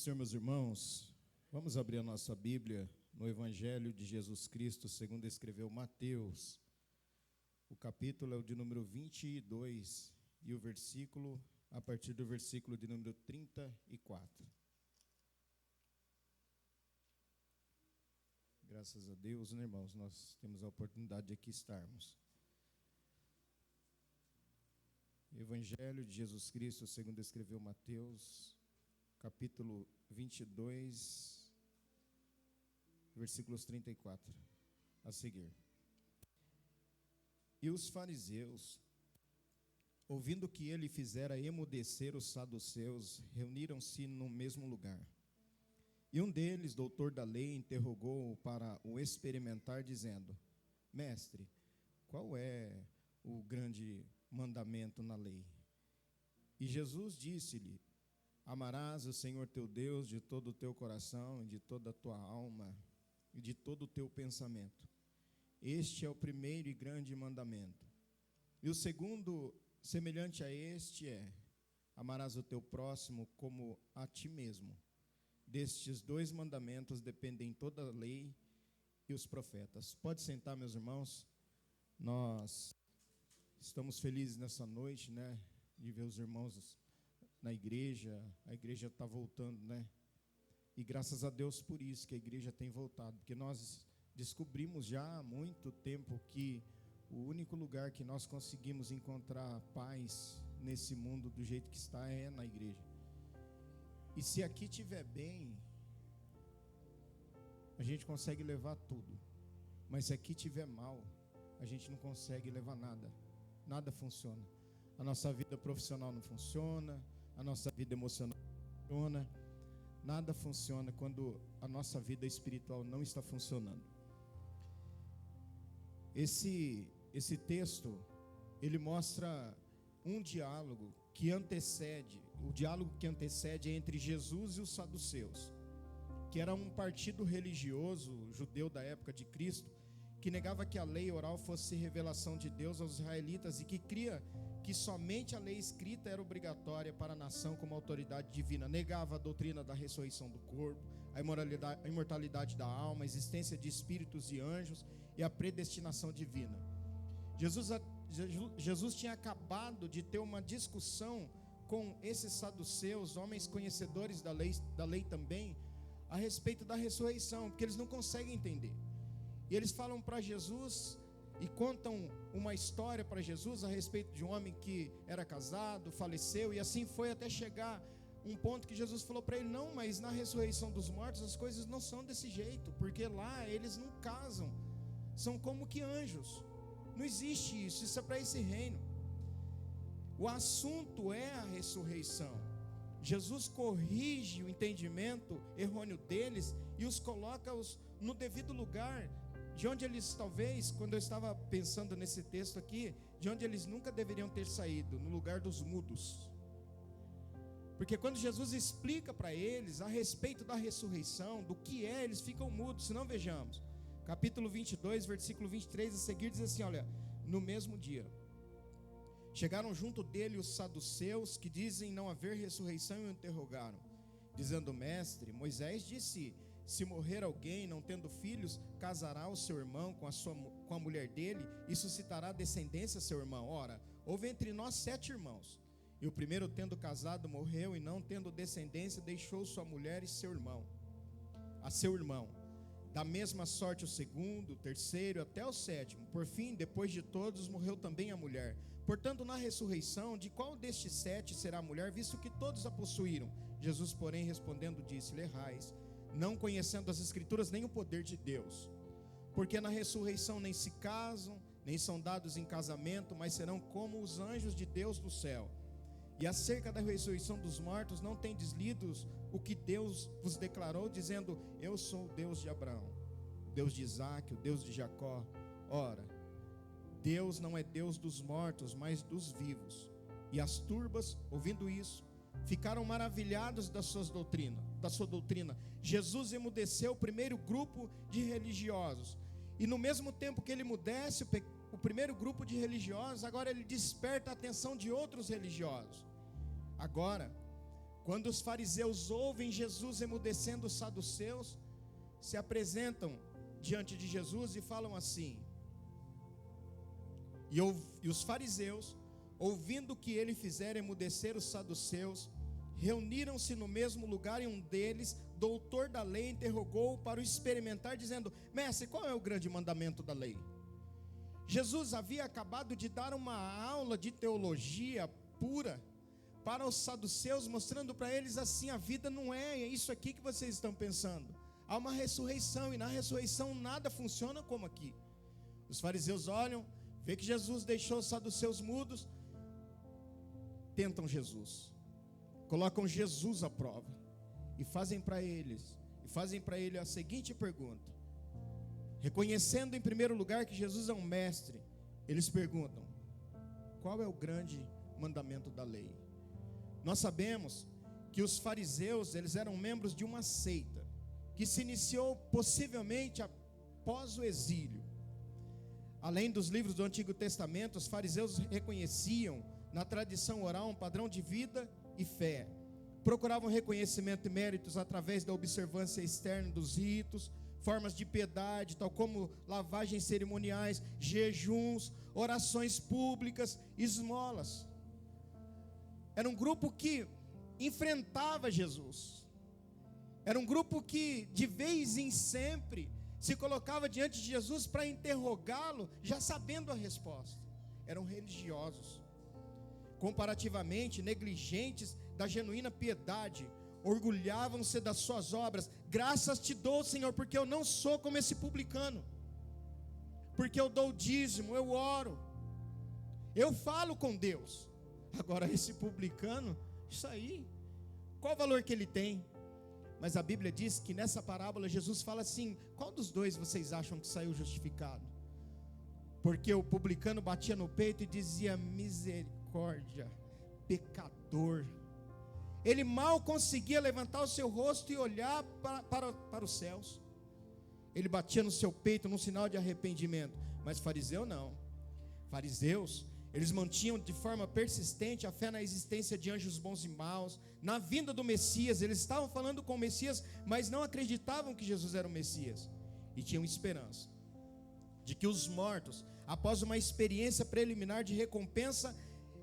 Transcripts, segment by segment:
Senhor, meus irmãos, vamos abrir a nossa Bíblia no Evangelho de Jesus Cristo, segundo escreveu Mateus. O capítulo é o de número 22 e o versículo, a partir do versículo de número 34. Graças a Deus, né, irmãos, nós temos a oportunidade de aqui estarmos. Evangelho de Jesus Cristo, segundo escreveu Mateus, capítulo 22, versículos 34, a seguir. E os fariseus, ouvindo que ele fizera emudecer os saduceus, reuniram-se no mesmo lugar. E um deles, doutor da lei, interrogou-o para o experimentar, dizendo: Mestre, qual é o grande mandamento na lei? E Jesus disse-lhe: Amarás o Senhor teu Deus de todo o teu coração, de toda a tua alma e de todo o teu pensamento. Este é o primeiro e grande mandamento. E o segundo, semelhante a este, é: amarás o teu próximo como a ti mesmo. Destes dois mandamentos dependem toda a lei e os profetas. Pode sentar, meus irmãos. Nós estamos felizes nessa noite, né, de ver os irmãos na igreja. A igreja está voltando, né? E graças a Deus por isso que a igreja tem voltado, porque nós descobrimos já há muito tempo que o único lugar que nós conseguimos encontrar paz nesse mundo do jeito que está é na igreja. E se aqui estiver bem, a gente consegue levar tudo. Mas se aqui estiver mal, a gente não consegue levar nada. Nada funciona. A nossa vida profissional não funciona, a nossa vida emocional não funciona. Nada funciona quando a nossa vida espiritual não está funcionando. Esse texto, ele mostra um diálogo que antecede, o diálogo que antecede é entre Jesus e os saduceus, que era um partido religioso judeu da época de Cristo, que negava que a lei oral fosse revelação de Deus aos israelitas e que cria que somente a lei escrita era obrigatória para a nação como autoridade divina. Negava a doutrina da ressurreição do corpo, a imortalidade da alma, a existência de espíritos e anjos e a predestinação divina. Jesus tinha acabado de ter uma discussão com esses saduceus, homens conhecedores da lei também, a respeito da ressurreição, porque eles não conseguem entender. E eles falam para Jesus e contam uma história para Jesus a respeito de um homem que era casado, faleceu, e assim foi até chegar um ponto que Jesus falou para ele: não, mas na ressurreição dos mortos as coisas não são desse jeito, porque lá eles não casam, são como que anjos. Não existe isso, isso é para esse reino. O assunto é a ressurreição. Jesus corrige o entendimento errôneo deles e os coloca no devido lugar, de onde eles talvez, quando eu estava pensando nesse texto aqui, de onde eles nunca deveriam ter saído, no lugar dos mudos. Porque quando Jesus explica para eles a respeito da ressurreição, do que é, eles ficam mudos. Se não, vejamos, capítulo 22, versículo 23 a seguir, diz assim: olha, no mesmo dia chegaram junto dele os saduceus, que dizem não haver ressurreição, e o interrogaram, dizendo: Mestre, Moisés disse: se morrer alguém não tendo filhos, casará o seu irmão com a mulher dele e suscitará descendência a seu irmão. Ora, houve entre nós 7 irmãos, e o primeiro, tendo casado, morreu, e não tendo descendência, deixou sua mulher e seu irmão a seu irmão. Da mesma sorte o segundo, o terceiro, até o 7º. Por fim, depois de todos, morreu também a mulher. Portanto, na ressurreição, de qual destes 7 será a mulher, visto que todos a possuíram? Jesus, porém, respondendo, disse-lhe: errais, não conhecendo as Escrituras nem o poder de Deus. Porque na ressurreição nem se casam, nem são dados em casamento, mas serão como os anjos de Deus do céu. E acerca da ressurreição dos mortos, não tendes lido o que Deus vos declarou, dizendo: eu sou o Deus de Abraão, Deus de Isaque, o Deus de Jacó. Ora, Deus não é Deus dos mortos, mas dos vivos. E as turbas, ouvindo isso, ficaram maravilhados da sua doutrina. Jesus emudeceu o primeiro grupo de religiosos, e no mesmo tempo que ele emudece o primeiro grupo de religiosos, agora ele desperta a atenção de outros religiosos. Agora, Quando os fariseus ouvem Jesus emudecendo os saduceus, se apresentam diante de Jesus e falam assim: e os fariseus, ouvindo que ele fizera emudecer os saduceus, reuniram-se no mesmo lugar, e um deles, doutor da lei, interrogou-o para o experimentar, dizendo: mestre, qual é o grande mandamento da lei? Jesus havia acabado de dar uma aula de teologia pura para os saduceus, mostrando para eles assim: a vida não é isso aqui que vocês estão pensando. Há uma ressurreição, e na ressurreição nada funciona como aqui. Os fariseus olham, vê que Jesus deixou os saduceus mudos, tentam Jesus, colocam Jesus à prova, e fazem para ele a seguinte pergunta. Reconhecendo em primeiro lugar que Jesus é um mestre, eles perguntam: qual é o grande mandamento da lei? Nós sabemos que os fariseus, eles eram membros de uma seita, que se iniciou possivelmente após o exílio. Além dos livros do Antigo Testamento, os fariseus reconheciam na tradição oral um padrão de vida e fé. Procuravam reconhecimento e méritos através da observância externa dos ritos, formas de piedade, tal como lavagens cerimoniais, jejuns, orações públicas, esmolas. Era um grupo que enfrentava Jesus. Era um grupo que de vez em sempre se colocava diante de Jesus para interrogá-lo, já sabendo a resposta. Eram religiosos, comparativamente negligentes da genuína piedade, orgulhavam-se das suas obras. Graças te dou, Senhor, porque eu não sou como esse publicano, porque eu dou o dízimo, eu oro, eu falo com Deus. Agora esse publicano, isso aí, qual o valor que ele tem? Mas a Bíblia diz que nessa parábola Jesus fala assim: qual dos dois vocês acham que saiu justificado? Porque o publicano batia no peito e dizia: misericórdia, pecador. Ele mal conseguia levantar o seu rosto e olhar para os céus. Ele batia no seu peito num sinal de arrependimento. Mas fariseu não. Fariseus, eles mantinham de forma persistente a fé na existência de anjos bons e maus, na vinda do Messias. Eles estavam falando com o Messias, mas não acreditavam que Jesus era o Messias. E tinham esperança de que os mortos, após uma experiência preliminar de recompensa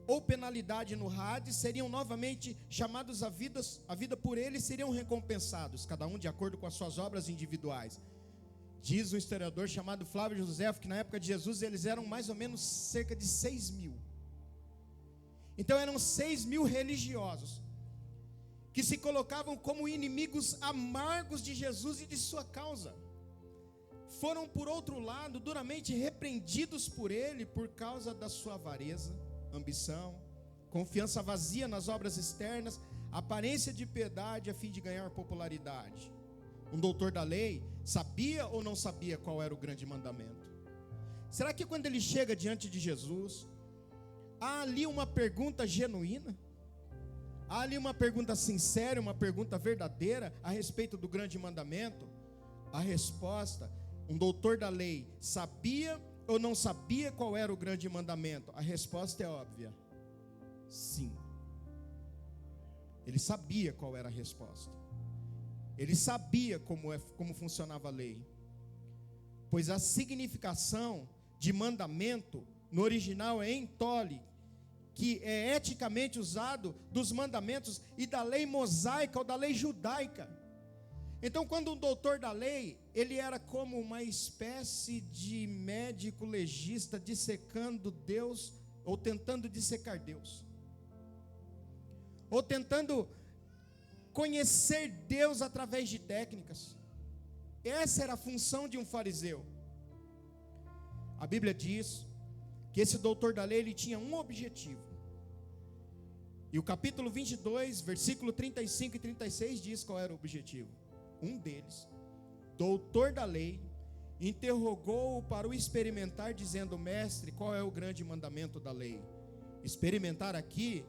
ou penalidade no Hades, seriam novamente chamados à vida por ele, seriam recompensados, cada um de acordo com as suas obras individuais. Diz um historiador chamado Flávio Josefo que na época de Jesus eles eram mais ou menos cerca de 6.000. Então eram 6.000 religiosos que se colocavam como inimigos amargos de Jesus e de sua causa. Foram, por outro lado, duramente repreendidos por ele por causa da sua avareza, ambição, confiança vazia nas obras externas, aparência de piedade a fim de ganhar popularidade. Um doutor da lei sabia ou não sabia qual era o grande mandamento? Será que quando ele chega diante de Jesus, há ali uma pergunta genuína? Há ali uma pergunta sincera, uma pergunta verdadeira a respeito do grande mandamento? A resposta: um doutor da lei sabia ou não sabia qual era o grande mandamento? A resposta é óbvia: sim. Ele sabia qual era a resposta. Ele sabia como funcionava a lei. Pois a significação de mandamento no original é entole, que é eticamente usado dos mandamentos e da lei mosaica ou da lei judaica. Então, quando um doutor da lei, ele era como uma espécie de médico legista dissecando Deus, ou tentando dissecar Deus, ou tentando conhecer Deus através de técnicas. Essa era a função de um fariseu. A Bíblia diz que esse doutor da lei, ele tinha um objetivo. E o capítulo 22, versículo 35 e 36 diz qual era o objetivo. Um deles, doutor da lei, interrogou-o para o experimentar, dizendo: mestre, qual é o grande mandamento da lei? Experimentar aqui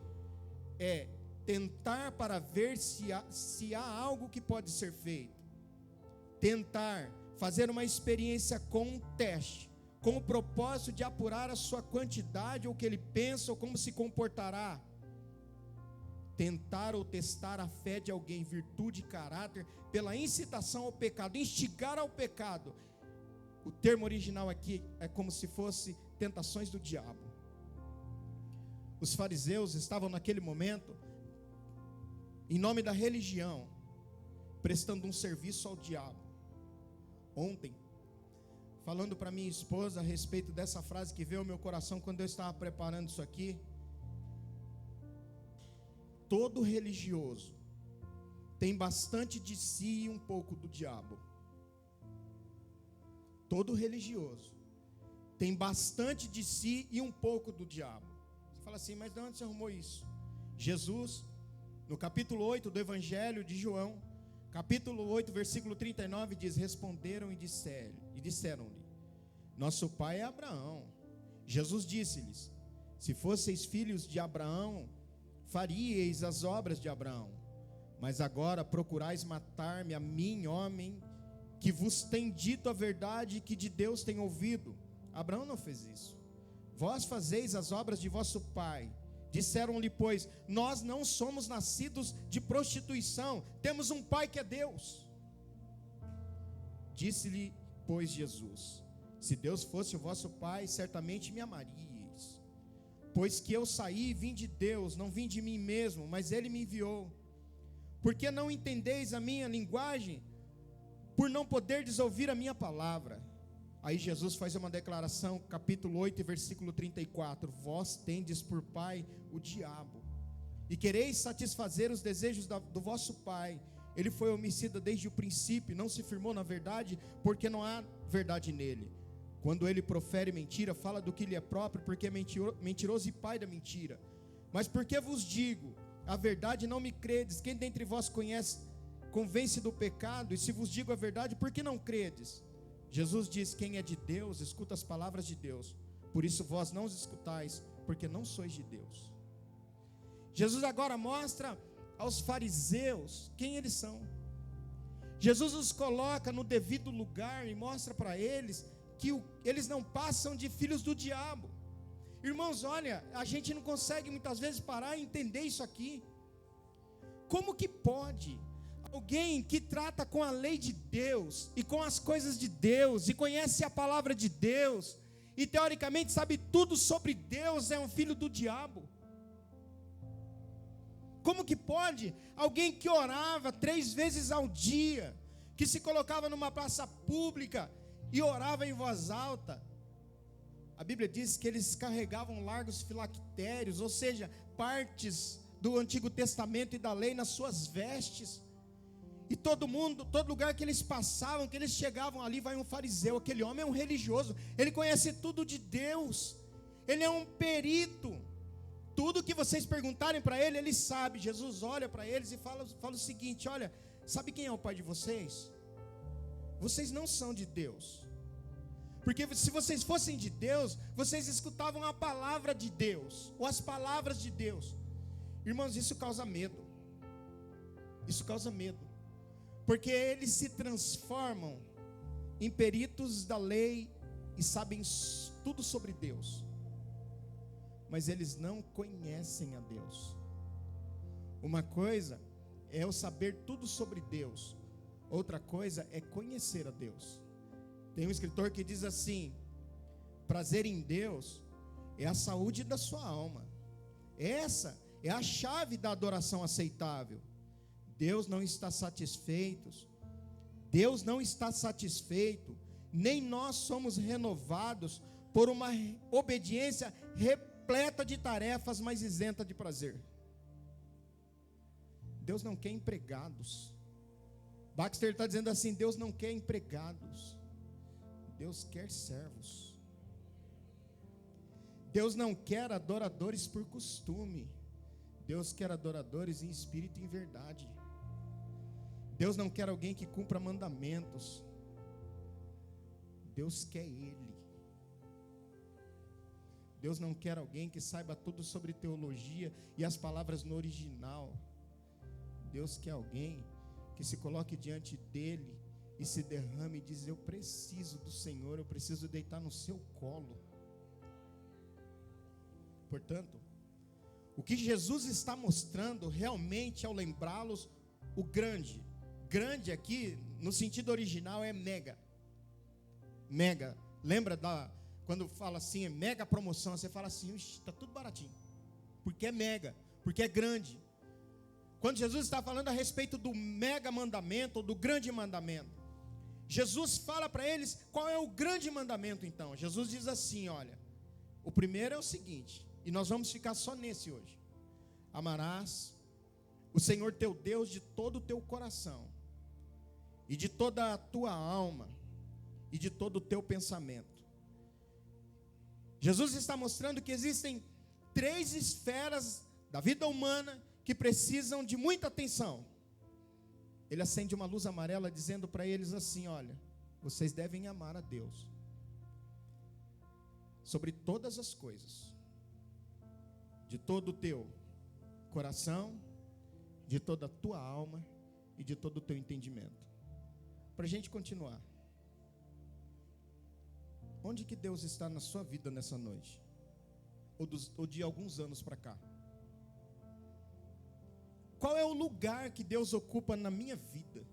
é tentar para ver se há algo que pode ser feito. Tentar fazer uma experiência com um teste, com o propósito de apurar a sua quantidade, ou o que ele pensa, ou como se comportará. tentar ou testar a fé de alguém, virtude e caráter, pela incitação ao pecado, instigar ao pecado. O termo original aqui é como se fosse tentações do diabo. Os fariseus estavam naquele momento, em nome da religião, prestando um serviço ao diabo. Ontem, falando para minha esposa a respeito dessa frase que veio ao meu coração quando eu estava preparando isso aqui, todo religioso tem bastante de si e um pouco do diabo. Todo religioso tem bastante de si e um pouco do diabo. Você fala assim, mas de onde você arrumou isso? Jesus, no capítulo 8 do Evangelho de João, capítulo 8, versículo 39, diz: responderam e disseram-lhe, nosso pai é Abraão. Jesus disse-lhes: se fosseis filhos de Abraão, faríeis as obras de Abraão. Mas agora procurais matar-me, a mim, homem, que vos tem dito a verdade que de Deus tem ouvido. Abraão não fez isso. Vós fazeis as obras de vosso pai. Disseram-lhe, pois, nós não somos nascidos de prostituição, temos um pai que é Deus. Disse-lhe, pois, Jesus: se Deus fosse o vosso pai, certamente me amaríeis, pois que eu saí e vim de Deus, não vim de mim mesmo, mas Ele me enviou. Porque não entendeis a minha linguagem, por não poderdes ouvir a minha palavra. Aí Jesus faz uma declaração, capítulo 8, versículo 34, vós tendes por pai o diabo, e quereis satisfazer os desejos do vosso pai. Ele foi homicida desde o princípio, não se firmou na verdade, porque não há verdade nele. Quando ele profere mentira, fala do que lhe é próprio, porque é mentiroso e pai da mentira. Mas porque vos digo a verdade, não me credes? Quem dentre vós convence do pecado? E se vos digo a verdade, por que não credes? Jesus diz: quem é de Deus, escuta as palavras de Deus. Por isso vós não os escutais, porque não sois de Deus. Jesus agora mostra aos fariseus quem eles são. Jesus os coloca no devido lugar e mostra para eles que eles não passam de filhos do diabo. Irmãos, olha, a gente não consegue muitas vezes parar e entender isso aqui. Como que pode alguém que trata com a lei de Deus e com as coisas de Deus e conhece a palavra de Deus e teoricamente sabe tudo sobre Deus, é um filho do diabo? Como que pode alguém que orava 3 vezes ao dia, que se colocava numa praça pública e orava em voz alta? A Bíblia diz que eles carregavam largos filactérios, ou seja, partes do Antigo Testamento e da lei nas suas vestes. E todo lugar que eles passavam, que eles chegavam, ali vai um fariseu. Aquele homem é um religioso, ele conhece tudo de Deus, ele é um perito. Tudo que vocês perguntarem para ele, ele sabe. Jesus olha para eles e fala o seguinte: olha, sabe quem é o pai de vocês? Vocês não são de Deus. Porque se vocês fossem de Deus, vocês escutavam a palavra de Deus, ou as palavras de Deus. Irmãos, isso causa medo. Isso causa medo. Porque eles se transformam em peritos da lei e sabem tudo sobre Deus, mas eles não conhecem a Deus. Uma coisa é eu saber tudo sobre Deus, outra coisa é conhecer a Deus. Tem um escritor que diz assim: prazer em Deus é a saúde da sua alma. Essa é a chave da adoração aceitável. Deus não está satisfeito, nem nós somos renovados por uma obediência repleta de tarefas, mas isenta de prazer. Deus não quer empregados. Baxter está dizendo assim: Deus não quer empregados, Deus quer servos. Deus não quer adoradores por costume, Deus quer adoradores em espírito e em verdade. Deus não quer alguém que cumpra mandamentos, Deus quer Ele. Deus não quer alguém que saiba tudo sobre teologia e as palavras no original. Deus quer alguém que se coloque diante dEle e se derrame e diz: eu preciso do Senhor, eu preciso deitar no seu colo. Portanto, O que Jesus está mostrando realmente ao lembrá-los o grande. Grande aqui, no sentido original, é mega. Mega. Lembra quando fala assim, é mega promoção, você fala assim, está tudo baratinho. Porque é mega, porque é grande. Quando Jesus está falando a respeito do mega mandamento, ou do grande mandamento, Jesus fala para eles qual é o grande mandamento então. Jesus diz assim, olha, o primeiro é o seguinte, e nós vamos ficar só nesse hoje. Amarás o Senhor teu Deus de todo o teu coração, e de toda a tua alma, e de todo o teu pensamento. Jesus está mostrando que existem 3 esferas da vida humana que precisam de muita atenção. Ele acende uma luz amarela dizendo para eles assim, olha, vocês devem amar a Deus sobre todas as coisas, de todo o teu coração, de toda a tua alma e de todo o teu entendimento. Para a gente continuar, onde que Deus está na sua vida nessa noite? Ou de alguns anos para cá? Qual é o lugar que Deus ocupa na minha vida?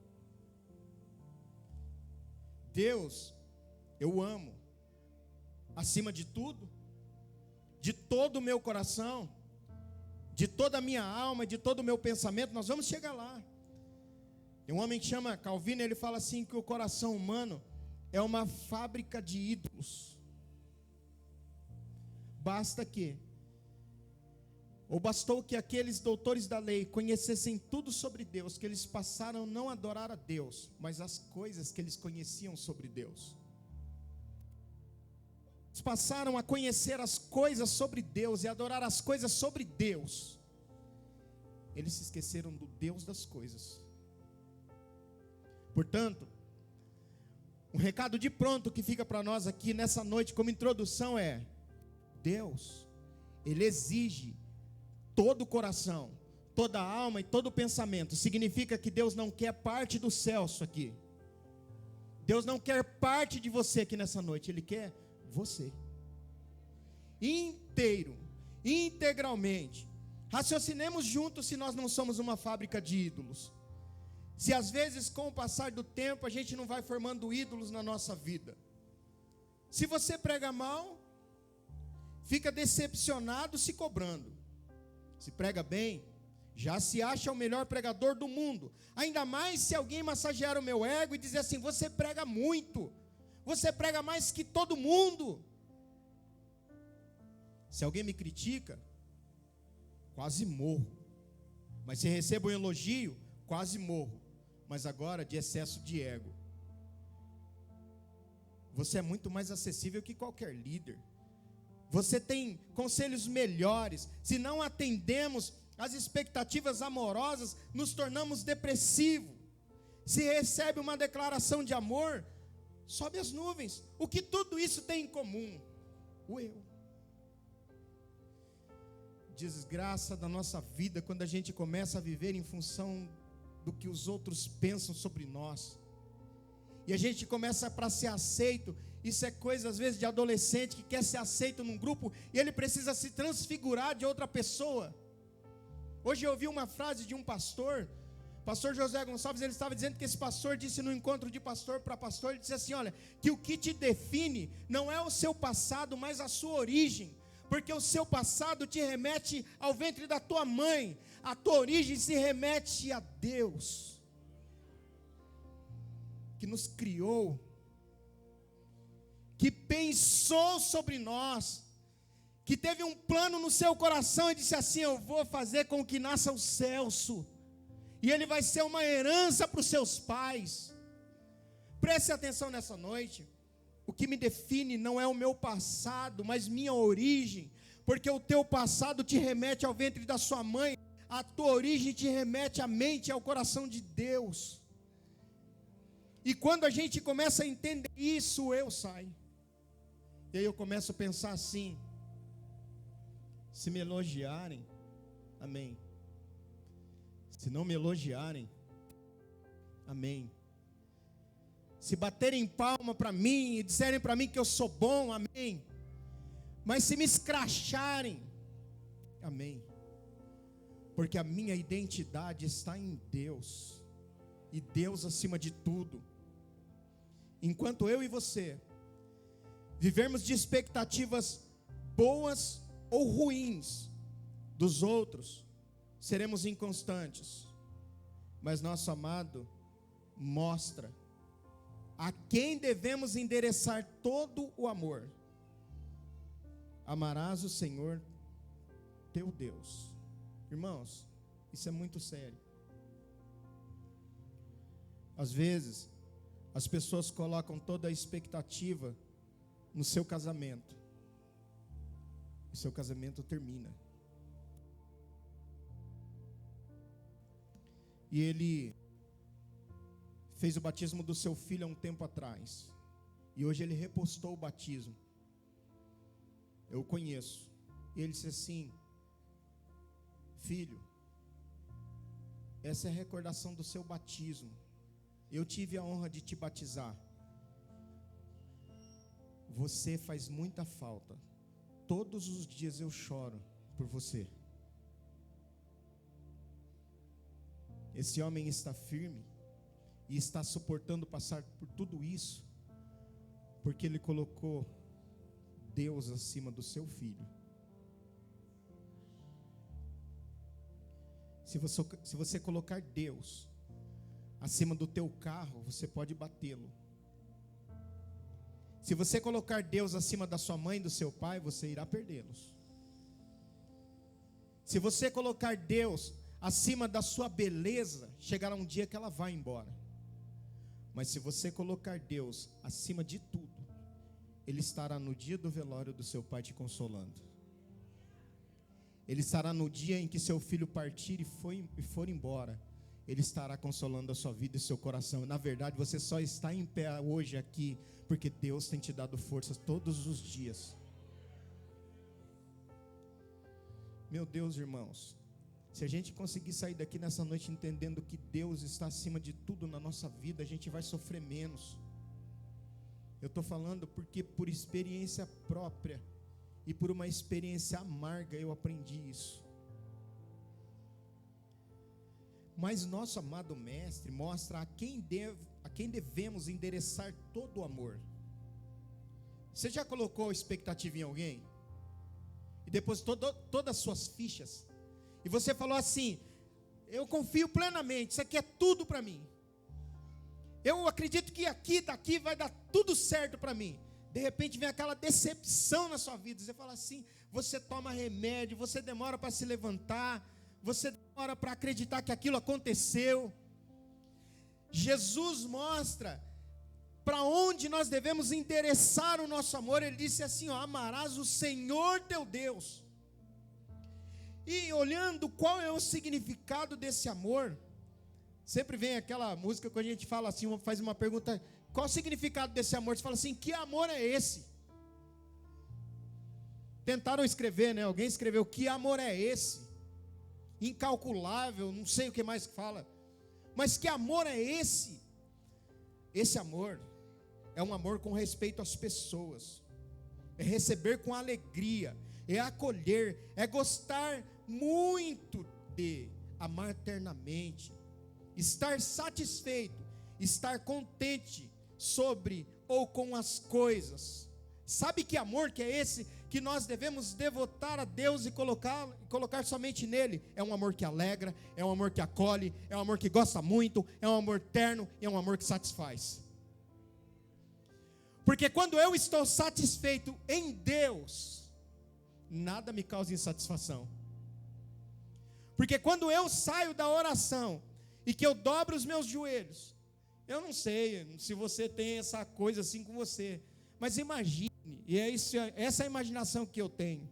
Deus, eu amo, acima de tudo, de todo o meu coração, de toda a minha alma, de todo o meu pensamento. Nós vamos chegar lá. Tem um homem que chama Calvino, ele fala assim, que o coração humano é uma fábrica de ídolos. Bastou que aqueles doutores da lei conhecessem tudo sobre Deus, que eles passaram a não adorar a Deus, mas as coisas que eles conheciam sobre Deus. Eles passaram a conhecer as coisas sobre Deus e adorar as coisas sobre Deus. Eles se esqueceram do Deus das coisas. Portanto, um recado de pronto que fica para nós aqui nessa noite como introdução é: Deus, Ele exige todo o coração, toda a alma e todo o pensamento. Significa que Deus não quer parte do Celso aqui. Deus não quer parte de você aqui nessa noite. Ele quer você inteiro, integralmente. Raciocinemos juntos se nós não somos uma fábrica de ídolos. Se às vezes com o passar do tempo a gente não vai formando ídolos na nossa vida. Se você prega mal, fica decepcionado se cobrando. Se prega bem, já se acha o melhor pregador do mundo. Ainda mais se alguém massagear o meu ego e dizer assim: você prega muito, você prega mais que todo mundo. Se alguém me critica, quase morro. Mas se recebo um elogio, quase morro. Mas agora de excesso de ego. Você é muito mais acessível que qualquer líder. Você tem conselhos melhores. Se não atendemos às expectativas amorosas, nos tornamos depressivos. Se recebe uma declaração de amor, sobe as nuvens. O que tudo isso tem em comum? O eu. Desgraça da nossa vida quando a gente começa a viver em função do que os outros pensam sobre nós. E a gente começa para ser aceito. Isso é coisa às vezes de adolescente que quer ser aceito num grupo e ele precisa se transfigurar de outra pessoa. Hoje eu ouvi uma frase de um pastor José Gonçalves. Ele estava dizendo que esse pastor disse no encontro de pastor para pastor, ele disse assim: olha, que o que te define não é o seu passado, mas a sua origem. Porque o seu passado te remete ao ventre da tua mãe, a tua origem se remete a Deus, que nos criou, que pensou sobre nós, que teve um plano no seu coração e disse assim: eu vou fazer com que nasça o Celso, e ele vai ser uma herança para os seus pais. Preste atenção nessa noite. O que me define não é o meu passado, mas minha origem, porque o teu passado te remete ao ventre da sua mãe, a tua origem te remete à mente e ao coração de Deus. E quando a gente começa a entender isso, eu saio. E aí eu começo a pensar assim: se me elogiarem, amém. Se não me elogiarem, amém. Se baterem palma para mim e disserem para mim que eu sou bom, amém. Mas se me escracharem, amém. porque a minha identidade está em Deus, e Deus acima de tudo. Enquanto eu e você vivermos de expectativas boas ou ruins dos outros, seremos inconstantes. Mas nosso amado mostra a quem devemos endereçar todo o amor. Amarás o Senhor teu Deus. Irmãos, isso é muito sério. Às vezes, as pessoas colocam toda a expectativa no seu casamento. O seu casamento termina. E ele fez o batismo do seu filho há um tempo atrás. E hoje ele repostou o batismo. Eu o conheço. E ele disse assim: filho, essa é a recordação do seu batismo. Eu tive a honra de te batizar. Você faz muita falta. Todos os dias eu choro por você. Esse homem está firme e está suportando passar por tudo isso, porque ele colocou Deus acima do seu filho. Se você colocar Deus acima do teu carro, você pode batê-lo. Se você colocar Deus acima da sua mãe e do seu pai, você irá perdê-los. Se você colocar Deus acima da sua beleza, chegará um dia que ela vai embora. Mas se você colocar Deus acima de tudo, Ele estará no dia do velório do seu pai te consolando. Ele estará no dia em que seu filho partir e for embora. Ele estará consolando a sua vida e seu coração. Na verdade, você só está em pé hoje aqui porque Deus tem te dado forças todos os dias. Meu Deus, irmãos, se a gente conseguir sair daqui nessa noite entendendo que Deus está acima de tudo na nossa vida, a gente vai sofrer menos. Eu estou falando porque por experiência própria e por uma experiência amarga eu aprendi isso. Mas nosso amado mestre mostra a quem devemos endereçar todo o amor. Você já colocou expectativa em alguém? E depositou todas as suas fichas? E você falou assim: eu confio plenamente, isso aqui é tudo para mim. Eu acredito que daqui vai dar tudo certo para mim. De repente vem aquela decepção na sua vida. Você fala assim, você toma remédio, você demora para se levantar, você demora para acreditar que aquilo aconteceu. Jesus mostra para onde nós devemos endereçar o nosso amor. Ele disse assim, amarás o Senhor teu Deus. E olhando qual é o significado desse amor, sempre vem aquela música quando a gente fala assim, faz uma pergunta, qual o significado desse amor? Você fala assim, que amor é esse? Tentaram escrever, né? Alguém escreveu, que amor é esse? Incalculável, não sei o que mais que fala. Mas que amor é esse? Esse amor é um amor com respeito às pessoas. É receber com alegria, é acolher, é gostar muito de, amar eternamente, estar satisfeito, estar contente sobre ou com as coisas. Sabe que amor que é esse que nós devemos devotar a Deus e colocar somente nele? É um amor que alegra, é um amor que acolhe, é um amor que gosta muito, é um amor terno, é um amor que satisfaz. Porque quando eu estou satisfeito em Deus, nada me causa insatisfação. Porque quando eu saio da oração e que eu dobro os meus joelhos, eu não sei se você tem essa coisa assim com você, mas imagine, e é essa é a imaginação que eu tenho,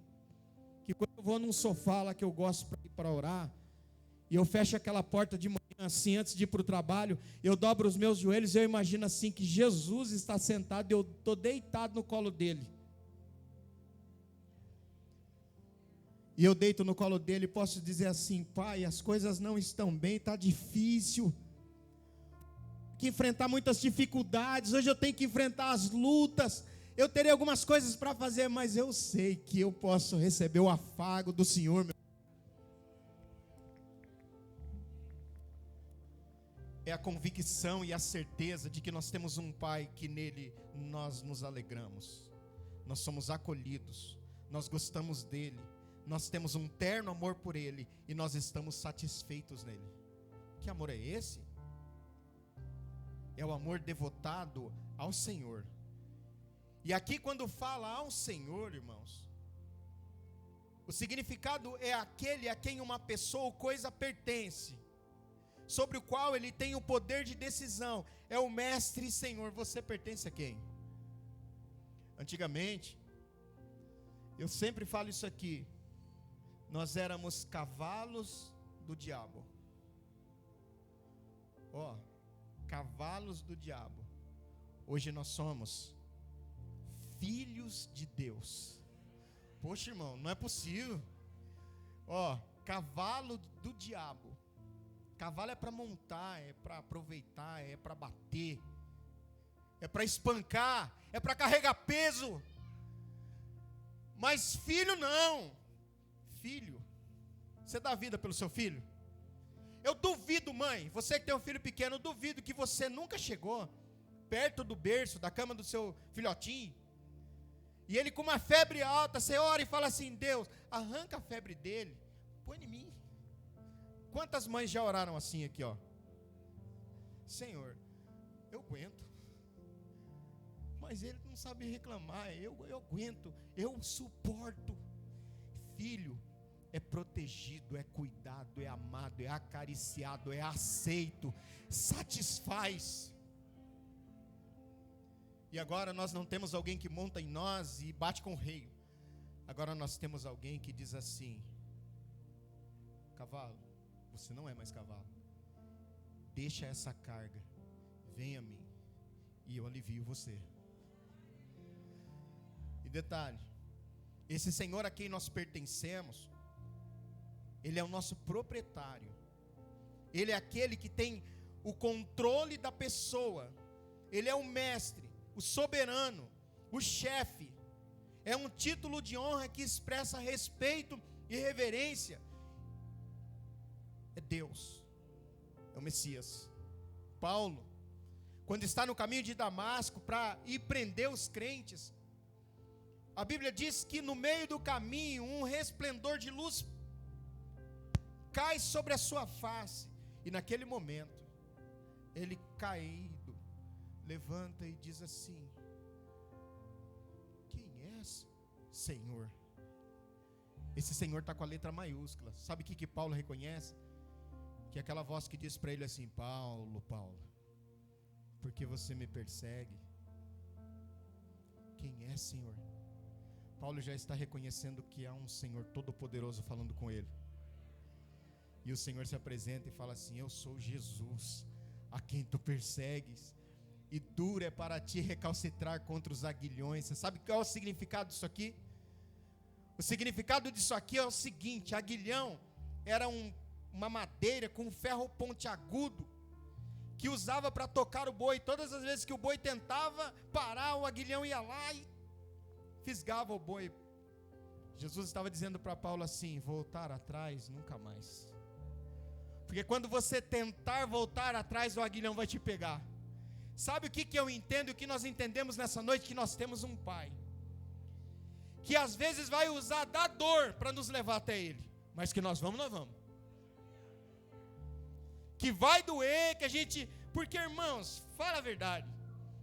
que quando eu vou num sofá lá que eu gosto para orar, e eu fecho aquela porta de manhã assim, antes de ir para o trabalho, eu dobro os meus joelhos e eu imagino assim, que Jesus está sentado e eu estou deitado no colo dele. E eu deito no colo dele e posso dizer assim, pai, as coisas não estão bem, está difícil, que enfrentar muitas dificuldades, hoje eu tenho que enfrentar as lutas, eu terei algumas coisas para fazer, mas eu sei que eu posso receber o afago do Senhor. convicção e a certeza de que nós temos um Pai que nele nós nos alegramos, nós somos acolhidos, nós gostamos dele, nós temos um terno amor por ele e nós estamos satisfeitos nele. Que amor é esse? É o amor devotado ao Senhor. E aqui quando fala ao Senhor, irmãos, o significado é aquele a quem uma pessoa ou coisa pertence, sobre o qual ele tem o poder de decisão. É o mestre e Senhor. Você pertence a quem? Antigamente, eu sempre falo isso aqui, nós éramos cavalos do diabo. Cavalos do diabo. Hoje nós somos filhos de Deus. Poxa, irmão, não é possível. Cavalo do diabo. Cavalo é para montar, é para aproveitar, é para bater, é para espancar, é para carregar peso. Mas filho não. Filho, você dá vida pelo seu filho? Eu duvido, mãe, você que tem um filho pequeno, eu duvido que você nunca chegou perto do berço, da cama do seu filhotinho, e ele com uma febre alta, você ora e fala assim: Deus, arranca a febre dele, põe em mim. Quantas mães já oraram assim aqui, Senhor, eu aguento, mas ele não sabe reclamar, eu aguento, eu suporto. Filho é protegido, é cuidado, é amado, é acariciado, é aceito, satisfaz. E agora nós não temos alguém que monta em nós e bate com o rei. Agora nós temos alguém que diz assim: cavalo, você não é mais cavalo, deixa essa carga, vem a mim e eu alivio você. E detalhe, esse Senhor a quem nós pertencemos, Ele é o nosso proprietário, Ele é aquele que tem o controle da pessoa, Ele é o mestre, o soberano, o chefe. É um título de honra que expressa respeito e reverência. É Deus, é o Messias. Paulo, quando está no caminho de Damasco para ir prender os crentes, a Bíblia diz que no meio do caminho um resplendor de luz cai sobre a sua face, e naquele momento ele caído levanta e diz assim: quem és, Senhor? Esse Senhor está com a letra maiúscula. Sabe o que Paulo reconhece? Que é aquela voz que diz para ele assim: Paulo, Paulo, por que você me persegue? Quem é, Senhor? Paulo já está reconhecendo que há um Senhor todo-poderoso falando com ele. E o Senhor se apresenta e fala assim: eu sou Jesus, a quem tu persegues, e duro é para ti recalcitrar contra os aguilhões. Você sabe qual é o significado disso aqui? O significado disso aqui é o seguinte: aguilhão era uma madeira com ferro pontiagudo, que usava para tocar o boi. Todas as vezes que o boi tentava parar, o aguilhão ia lá e fisgava o boi. Jesus estava dizendo para Paulo assim: voltar atrás nunca mais, porque quando você tentar voltar atrás, o aguilhão vai te pegar. Sabe o que eu entendo e o que nós entendemos nessa noite? Que nós temos um Pai que às vezes vai usar da dor para nos levar até Ele, mas que nós vamos. Que vai doer, que a gente... Porque, irmãos, fala a verdade,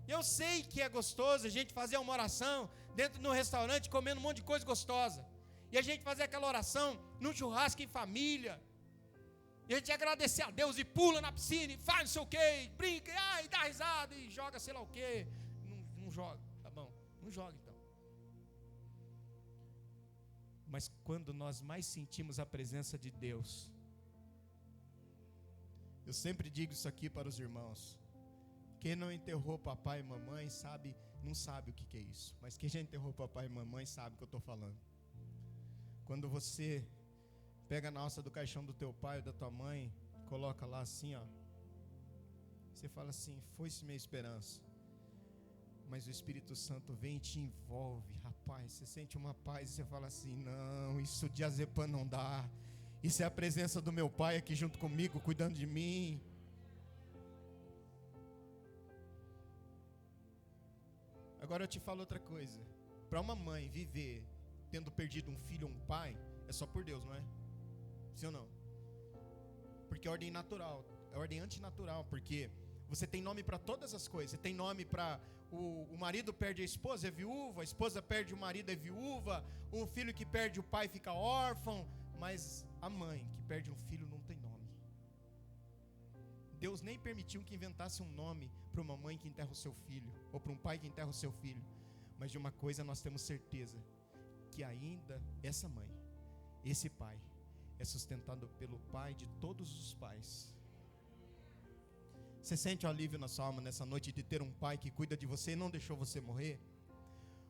eu sei que é gostoso a gente fazer uma oração dentro de um restaurante, comendo um monte de coisa gostosa, e a gente fazer aquela oração num churrasco em família, e a gente agradecer a Deus e pula na piscina e faz não sei o que, brinca, e dá risada e joga sei lá o que. Não joga, tá bom, não joga então. Mas quando nós mais sentimos a presença de Deus, eu sempre digo isso aqui para os irmãos: quem não enterrou papai e mamãe não sabe o que é isso, mas quem já enterrou papai e mamãe sabe o que eu estou falando. Quando você pega na alça do caixão do teu pai ou da tua mãe, coloca lá assim, você fala assim: foi-se minha esperança. Mas o Espírito Santo vem e te envolve, rapaz, você sente uma paz e você fala assim: não, isso de Diazepam não dá, isso é a presença do meu pai aqui junto comigo, cuidando de mim. Agora eu te falo outra coisa. Para uma mãe viver tendo perdido um filho ou um pai, é só por Deus, não é? Sim ou não? Porque é ordem natural, é ordem antinatural, porque você tem nome para todas as coisas. Você tem nome para o marido perde a esposa, é viúva, a esposa perde o marido, é viúva, o filho que perde o pai fica órfão, mas a mãe que perde um filho não tem nome. Deus nem permitiu que inventasse um nome para uma mãe que enterra o seu filho, ou para um pai que enterra o seu filho. Mas de uma coisa nós temos certeza, que ainda essa mãe, esse pai, é sustentado pelo Pai de todos os pais. Você sente o alívio na sua alma nessa noite de ter um pai que cuida de você e não deixou você morrer?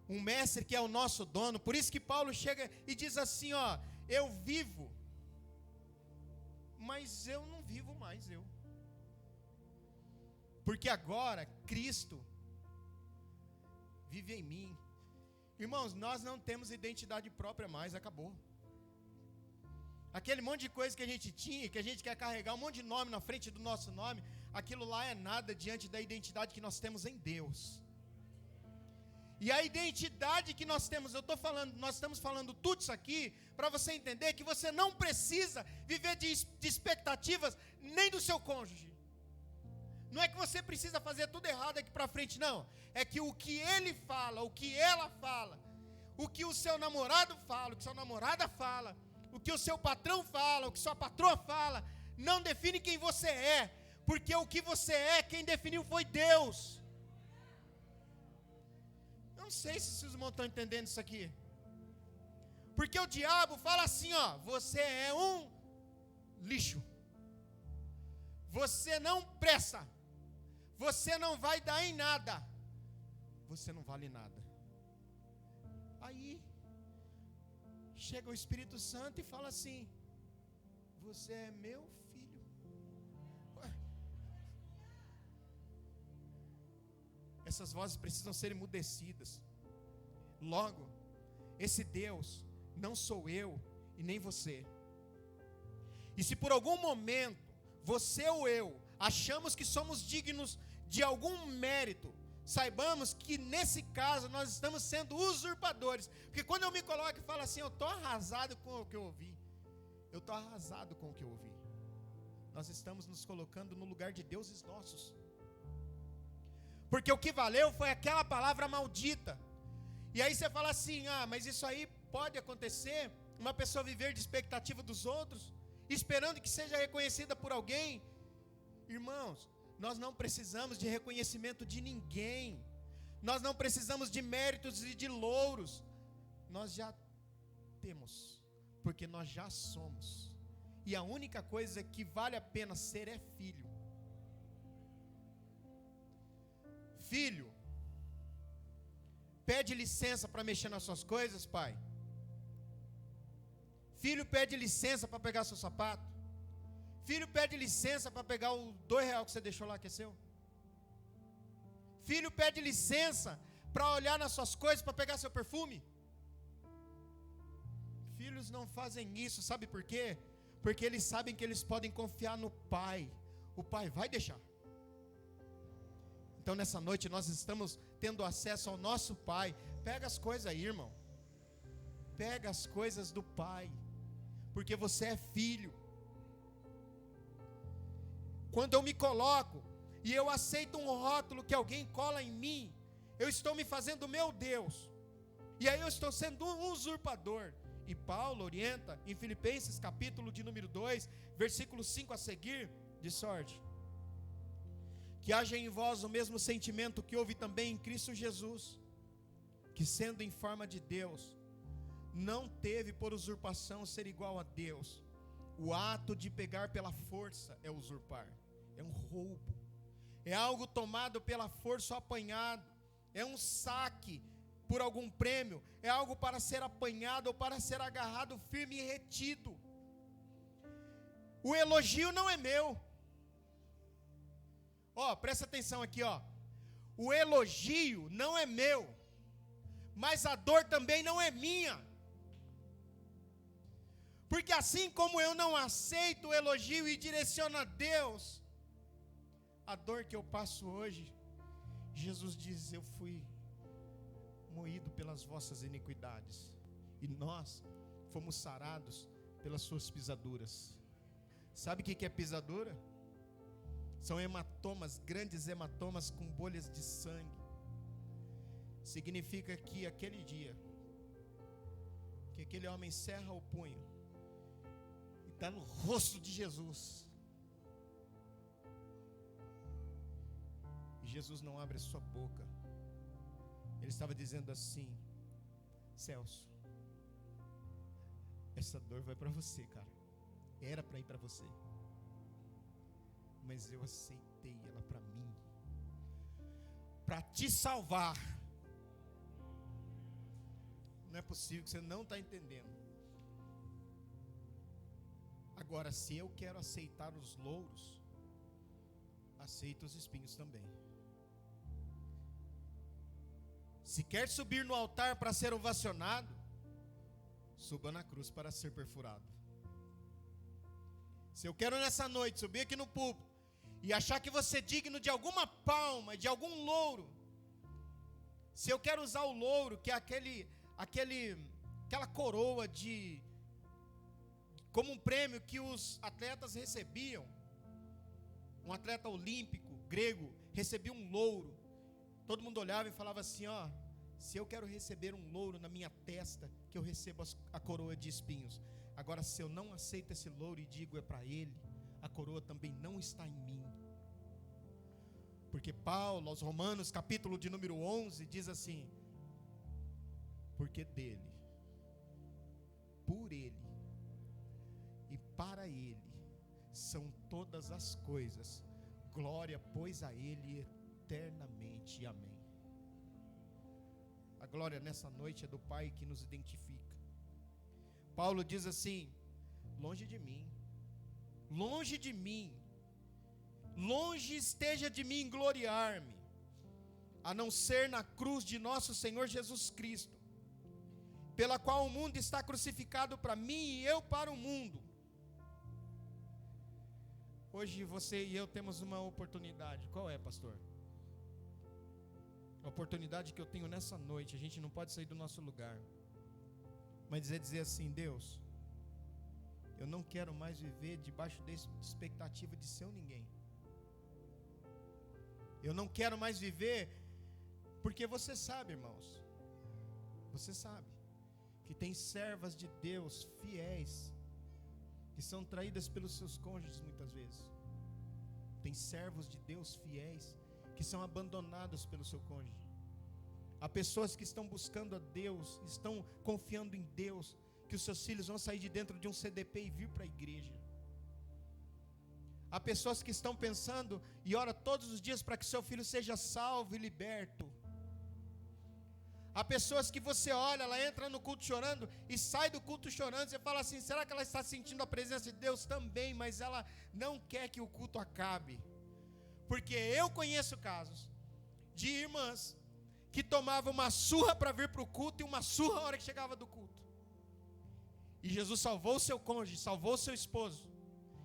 Um mestre que é o nosso dono. Por isso que Paulo chega e diz assim, ó: eu vivo, mas eu não vivo mais eu. Porque agora Cristo vive em mim. Irmãos, nós não temos identidade própria mais, acabou. Aquele monte de coisa que a gente tinha, que a gente quer carregar, um monte de nome na frente do nosso nome, aquilo lá é nada diante da identidade que nós temos em Deus. E a identidade que nós temos, nós estamos falando tudo isso aqui, para você entender que você não precisa viver de expectativas nem do seu cônjuge. Não é que você precisa fazer tudo errado aqui para frente, não. É que o que ele fala, o que ela fala, o que o seu namorado fala, o que sua namorada fala, o que o seu patrão fala, o que sua patroa fala, não define quem você é, porque o que você é, quem definiu foi Deus. Eu não sei se os irmãos estão entendendo isso aqui. Porque o diabo fala assim, ó: você é um lixo, você não presta, você não vai dar em nada, você não vale nada. Aí chega o Espírito Santo e fala assim: você é meu filho. Ué. Essas vozes precisam ser emudecidas. Logo, esse Deus não sou eu e nem você. E se por algum momento você ou eu achamos que somos dignos de algum mérito, saibamos que nesse caso nós estamos sendo usurpadores. Porque quando eu me coloco e falo assim: eu estou arrasado com o que eu ouvi, eu estou arrasado com o que eu ouvi, nós estamos nos colocando no lugar de deuses nossos. Porque o que valeu foi aquela palavra maldita. E aí você fala assim: ah, mas isso aí pode acontecer, uma pessoa viver de expectativa dos outros, esperando que seja reconhecida por alguém. Irmãos, nós não precisamos de reconhecimento de ninguém, nós não precisamos de méritos e de louros, nós já temos, porque nós já somos, e a única coisa que vale a pena ser é filho. Filho, pede licença para mexer nas suas coisas, pai. Filho pede licença para pegar seu sapato. Filho pede licença para pegar o R$2 que você deixou lá, que é seu. Filho pede licença para olhar nas suas coisas, para pegar seu perfume. Filhos não fazem isso, sabe por quê? Porque eles sabem que eles podem confiar no pai. O pai vai deixar. Então nessa noite nós estamos tendo acesso ao nosso pai. Pega as coisas aí, irmão. Pega as coisas do pai, porque você é filho. Quando eu me coloco e eu aceito um rótulo que alguém cola em mim, eu estou me fazendo meu Deus, e aí eu estou sendo um usurpador. E Paulo orienta em Filipenses capítulo de número 2, versículo 5 a seguir, de sorte: que haja em vós o mesmo sentimento que houve também em Cristo Jesus, que sendo em forma de Deus, não teve por usurpação ser igual a Deus. O ato de pegar pela força é usurpar, é um roubo, é algo tomado pela força ou apanhado, é um saque por algum prêmio, é algo para ser apanhado ou para ser agarrado firme e retido. O elogio não é meu. Presta atenção aqui, o elogio não é meu, mas a dor também não é minha. Porque assim como eu não aceito o elogio e direciono a Deus, a dor que eu passo hoje, Jesus diz: eu fui moído pelas vossas iniquidades, e nós fomos sarados pelas suas pisaduras. Sabe o que é pisadura? São hematomas, grandes hematomas com bolhas de sangue. Significa que aquele dia, que aquele homem cerra o punho, e está no rosto de Jesus, e Jesus não abre a sua boca. Ele estava dizendo assim: Celso, essa dor vai para você, cara. Era para ir para você, mas eu aceitei ela para mim, para te salvar. Não é possível que você não está entendendo. Agora, se eu quero aceitar os louros, aceito os espinhos também. Se quer subir no altar para ser ovacionado, suba na cruz para ser perfurado. Se eu quero nessa noite subir aqui no púlpito e achar que você é digno de alguma palma, de algum louro, se eu quero usar o louro, que é aquela coroa como um prêmio que os atletas recebiam, um atleta olímpico grego recebia um louro, todo mundo olhava e falava assim: ó, se eu quero receber um louro na minha testa, que eu recebo a coroa de espinhos. Agora, se eu não aceito esse louro e digo é para ele, a coroa também não está em mim. Porque Paulo, aos Romanos, capítulo de número 11, diz assim: porque dele, por ele e para ele são todas as coisas, glória, pois, a ele eternamente. Amém. A glória nessa noite é do Pai que nos identifica. Paulo diz assim: longe de mim, longe de mim, longe esteja de mim gloriar-me, a não ser na cruz de nosso Senhor Jesus Cristo, pela qual o mundo está crucificado para mim e eu para o mundo. Hoje você e eu temos uma oportunidade. Qual é, pastor? A oportunidade que eu tenho nessa noite, a gente não pode sair do nosso lugar, mas dizer assim: Deus, eu não quero mais viver debaixo da expectativa de ser um ninguém. Eu não quero mais viver, porque você sabe, irmãos, você sabe que tem servas de Deus fiéis que são traídas pelos seus cônjuges muitas vezes. Tem servos de Deus fiéis que são abandonados pelo seu cônjuge. Há pessoas que estão buscando a Deus, estão confiando em Deus, que os seus filhos vão sair de dentro de um CDP e vir para a igreja. Há pessoas que estão pensando e ora todos os dias para que seu filho seja salvo e liberto. Há pessoas que você olha, ela entra no culto chorando e sai do culto chorando. Você fala assim: será que ela está sentindo a presença de Deus? Também, mas ela não quer que o culto acabe. Porque eu conheço casos de irmãs que tomavam uma surra para vir para o culto e uma surra na hora que chegava do culto. E Jesus salvou o seu cônjuge, salvou o seu esposo.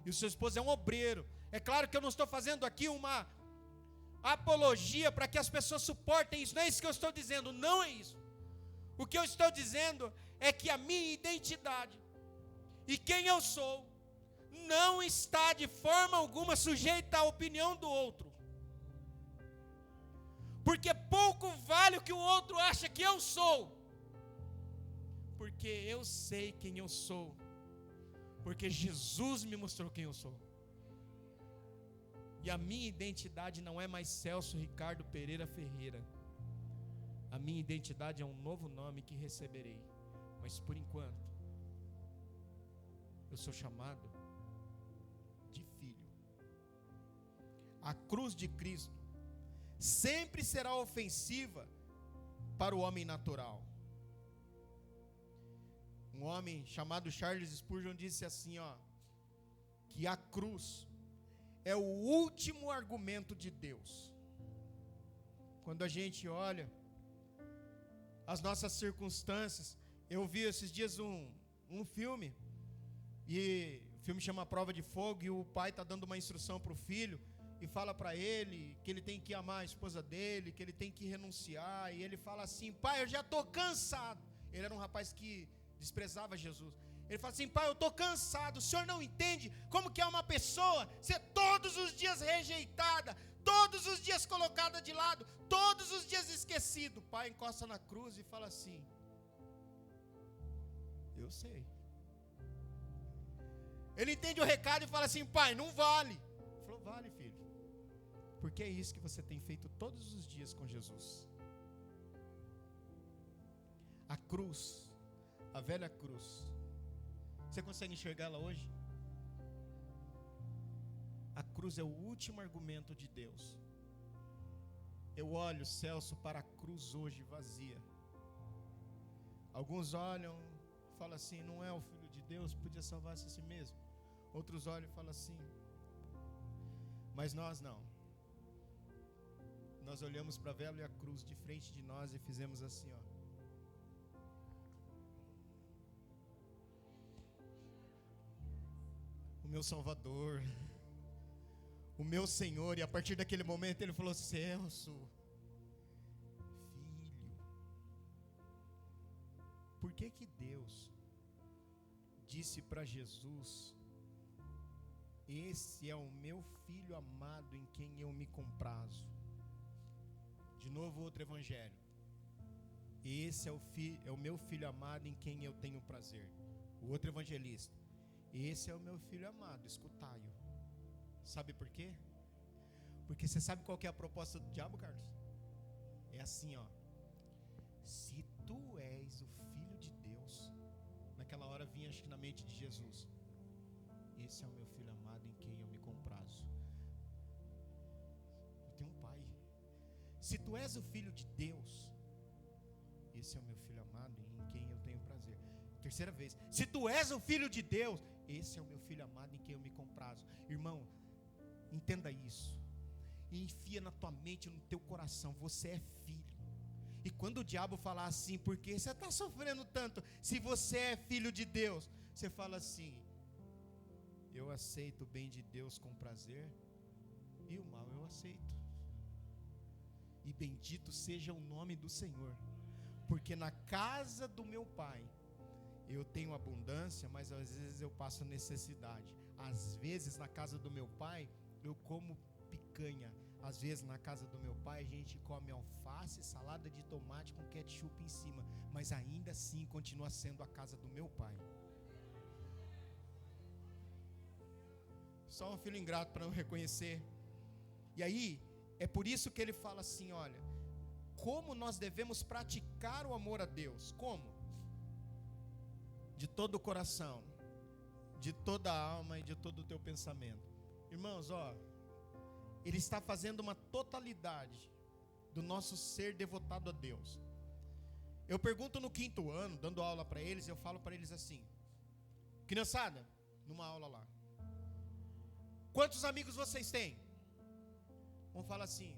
E o seu esposo é um obreiro. É claro que eu não estou fazendo aqui uma apologia para que as pessoas suportem isso. Não é isso que eu estou dizendo, não é isso. O que eu estou dizendo é que a minha identidade e quem eu sou não está de forma alguma sujeita à opinião do outro. Porque pouco vale o que o outro acha que eu sou. Porque eu sei quem eu sou. Porque Jesus me mostrou quem eu sou. E a minha identidade não é mais Celso Ricardo Pereira Ferreira. A minha identidade é um novo nome que receberei. Mas por enquanto, eu sou chamado de filho. A cruz de Cristo sempre será ofensiva para o homem natural. Um homem chamado Charles Spurgeon disse assim, que a cruz é o último argumento de Deus. Quando a gente olha as nossas circunstâncias, eu vi esses dias um filme, e o filme chama Prova de Fogo, e o pai está dando uma instrução para o filho, e fala para ele que ele tem que amar a esposa dele, que ele tem que renunciar, e ele fala assim: pai, eu já estou cansado. Ele era um rapaz que desprezava Jesus. Ele fala assim: pai, eu estou cansado, o senhor não entende como que é uma pessoa ser todos os dias rejeitada, todos os dias colocada de lado, todos os dias esquecido. O pai encosta na cruz e fala assim: eu sei. Ele entende o recado e fala assim: pai, não vale. Ele falou: vale, filho, porque é isso que você tem feito todos os dias com Jesus. A cruz, a velha cruz, você consegue enxergar ela hoje? A cruz é o último argumento de Deus. Eu olho, Celso, para a cruz hoje vazia. Alguns olham e falam assim: não é o Filho de Deus, podia salvar-se a si mesmo. Outros olham e falam assim. Mas nós não. Nós olhamos para a velha cruz de frente de nós e fizemos assim, ó. O meu Salvador, o meu Senhor. E a partir daquele momento ele falou: Celso, filho, por que Deus disse para Jesus: esse é o meu filho amado em quem eu me comprazo? De novo outro evangelho: esse é o meu filho amado em quem eu tenho prazer. O outro evangelista: esse é o meu filho amado, escutai-o. Sabe por quê? Porque você sabe qual que é a proposta do diabo, Carlos? É assim, ó: se tu és o filho de Deus. Naquela hora vinha, acho que na mente de Jesus: esse é o meu filho amado em quem eu me comprazo. Eu tenho um pai. Se tu és o filho de Deus, esse é o meu filho amado em quem eu tenho prazer. Terceira vez: se tu és o filho de Deus, esse é o meu filho amado em quem eu me comprazo. Irmão, entenda isso e enfia na tua mente, no teu coração: você é filho. E quando o diabo falar assim: por que você está sofrendo tanto? Se você é filho de Deus, você fala assim: eu aceito o bem de Deus com prazer, e o mal eu aceito. E bendito seja o nome do Senhor, porque na casa do meu pai eu tenho abundância, mas às vezes eu passo necessidade. Às vezes na casa do meu pai eu como picanha. Às vezes na casa do meu pai a gente come alface, salada de tomate com ketchup em cima. Mas ainda assim continua sendo a casa do meu pai. Só um filho ingrato para não reconhecer. E aí, é por isso que ele fala assim: olha, como nós devemos praticar o amor a Deus? Como? De todo o coração, de toda a alma e de todo o teu pensamento. Irmãos, ó, ele está fazendo uma totalidade do nosso ser devotado a Deus. Eu pergunto no 5º ano, dando aula para eles, eu falo para eles assim: criançada, numa aula lá, quantos amigos vocês têm? Um fala assim: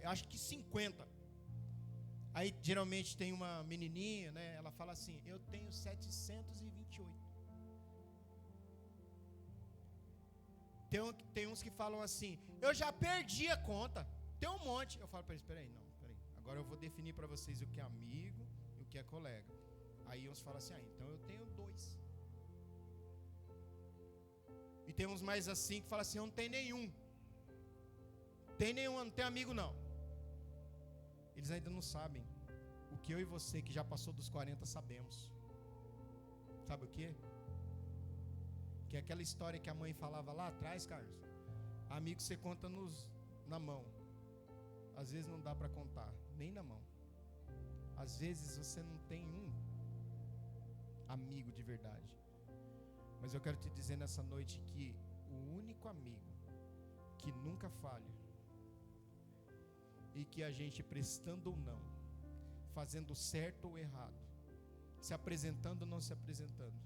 eu acho que 50. Aí geralmente tem uma menininha, né? Ela fala assim: eu tenho 728. Tem uns que falam assim: eu já perdi a conta. Tem um monte. Eu falo para eles: peraí. Agora eu vou definir para vocês o que é amigo e o que é colega. Aí uns falam assim: então eu tenho 2. E tem uns mais assim que falam assim: eu não tenho nenhum. Não tem amigo não. Eles ainda não sabem o que eu e você, que já passou dos 40, sabemos. Sabe o que? Que é aquela história que a mãe falava lá atrás, Carlos. Amigo você conta na mão. Às vezes não dá para contar, nem na mão. Às vezes você não tem um amigo de verdade. Mas eu quero te dizer nessa noite que o único amigo que nunca falha, e que a gente, prestando ou não, fazendo certo ou errado, se apresentando ou não se apresentando,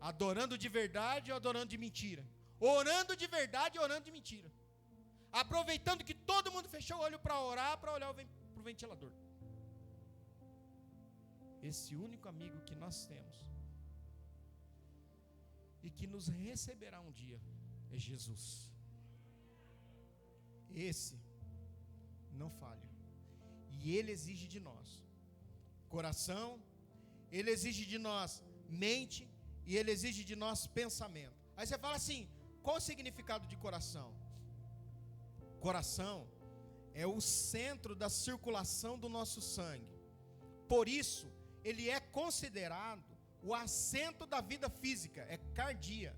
adorando de verdade ou adorando de mentira, orando de verdade ou orando de mentira, aproveitando que todo mundo fechou o olho para orar, para olhar para o ventilador. Esse único amigo que nós temos e que nos receberá um dia é Jesus. Esse não falha. E Ele exige de nós coração, Ele exige de nós mente, e Ele exige de nós pensamento. Aí você fala assim, qual o significado de coração? Coração é o centro da circulação do nosso sangue. Por isso, ele é considerado o assento da vida física, é cardia.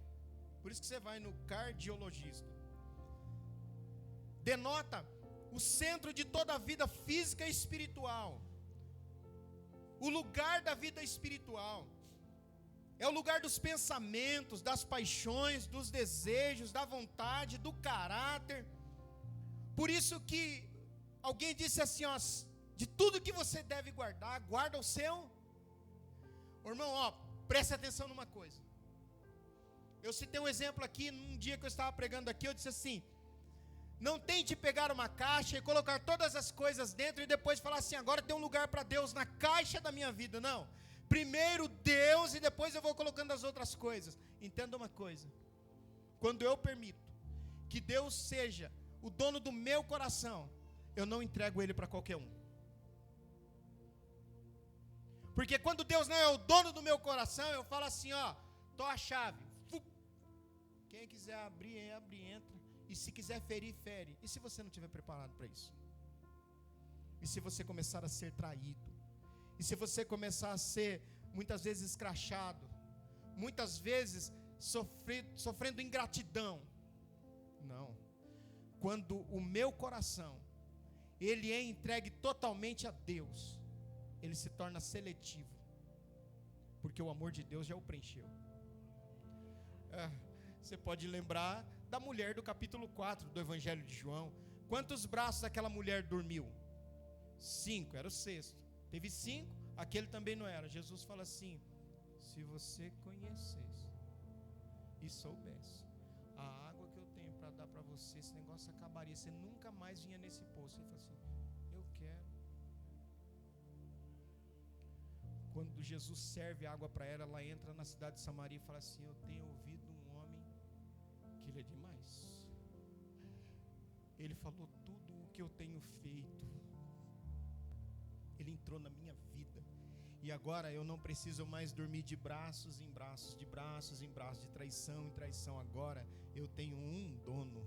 Por isso que você vai no cardiologista. Denota o centro de toda a vida física e espiritual. O lugar da vida espiritual. É o lugar dos pensamentos, das paixões, dos desejos, da vontade, do caráter. Por isso que alguém disse assim, ó, de tudo que você deve guardar, guarda o seu. Irmão, ó, preste atenção numa coisa. Eu citei um exemplo aqui, num dia que eu estava pregando aqui, eu disse assim, não tente pegar uma caixa e colocar todas as coisas dentro e depois falar assim, agora tem um lugar para Deus na caixa da minha vida. Não, primeiro Deus e depois eu vou colocando as outras coisas. Entenda uma coisa, quando eu permito que Deus seja o dono do meu coração, eu não entrego ele para qualquer um. Porque quando Deus não é o dono do meu coração, eu falo assim, ó, tô a chave. Quem quiser abrir, abre, entra. E se quiser ferir, fere. E se você não estiver preparado para isso? E se você começar a ser traído? E se você começar a ser, muitas vezes, escrachado? Muitas vezes, sofrendo ingratidão? Não. Quando o meu coração, ele é entregue totalmente a Deus, ele se torna seletivo, porque o amor de Deus já o preencheu. Você pode lembrar da mulher do capítulo 4 do Evangelho de João. Quantos braços aquela mulher dormiu? 5, era o 6º. Teve 5, aquele também não era. Jesus fala assim, se você conhecesse e soubesse a água que eu tenho para dar para você, esse negócio acabaria, você nunca mais vinha nesse poço. Ele fala assim, eu quero. Quando Jesus serve água para ela, ela entra na cidade de Samaria e fala assim, eu tenho ouvido um homem que ele é demais. Ele falou tudo o que eu tenho feito. Ele entrou na minha vida. E agora eu não preciso mais dormir de braços em braços, de braços em braços, de traição em traição. Agora eu tenho um dono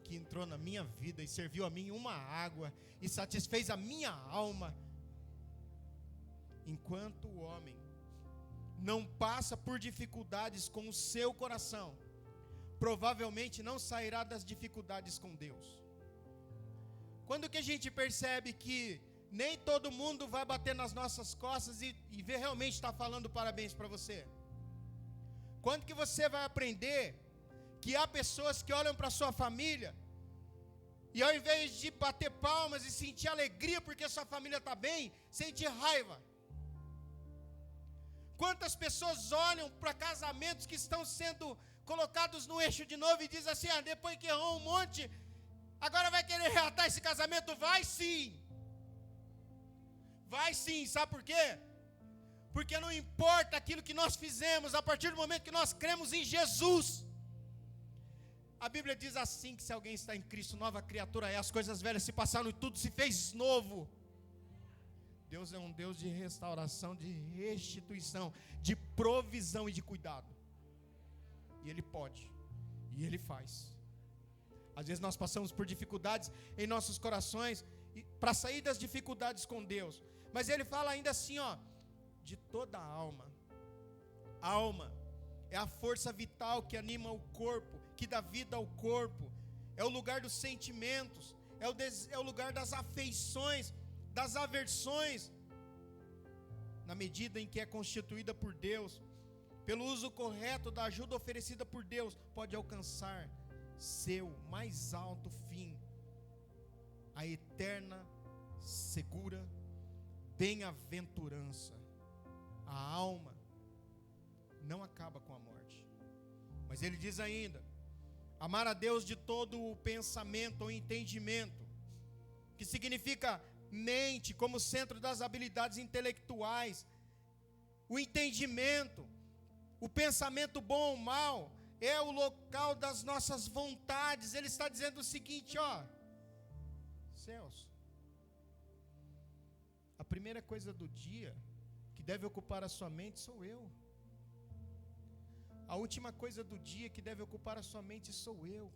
que entrou na minha vida e serviu a mim uma água e satisfez a minha alma. Enquanto o homem não passa por dificuldades com o seu coração, provavelmente não sairá das dificuldades com Deus. Quando que a gente percebe que nem todo mundo vai bater nas nossas costas e realmente está falando parabéns para você? Quando que você vai aprender que há pessoas que olham para sua família e ao invés de bater palmas e sentir alegria porque sua família está bem, sente raiva? Quantas pessoas olham para casamentos que estão sendo colocados no eixo de novo e dizem assim, depois que errou um monte, agora vai querer reatar esse casamento? Vai sim. Vai sim, sabe por quê? Porque não importa aquilo que nós fizemos, a partir do momento que nós cremos em Jesus. A Bíblia diz assim, que se alguém está em Cristo, nova criatura é, as coisas velhas se passaram e tudo se fez novo. Deus é um Deus de restauração, de restituição, de provisão e de cuidado. E Ele pode, e Ele faz. Às vezes nós passamos por dificuldades em nossos corações, para sair das dificuldades com Deus. Mas Ele fala ainda assim, ó, de toda a alma. A alma é a força vital que anima o corpo, que dá vida ao corpo. É o lugar dos sentimentos, é o lugar das afeições, das aversões, na medida em que é constituída por Deus, pelo uso correto da ajuda oferecida por Deus, pode alcançar seu mais alto fim, a eterna, segura bem-aventurança. A alma não acaba com a morte, mas ele diz ainda, amar a Deus de todo o pensamento ou entendimento, que significa mente como centro das habilidades intelectuais, o entendimento, O pensamento bom ou mal é o local das nossas vontades. Ele está dizendo o seguinte, ó, Celso, a primeira coisa do dia que deve ocupar a sua mente sou eu. A última coisa do dia que deve ocupar a sua mente sou eu.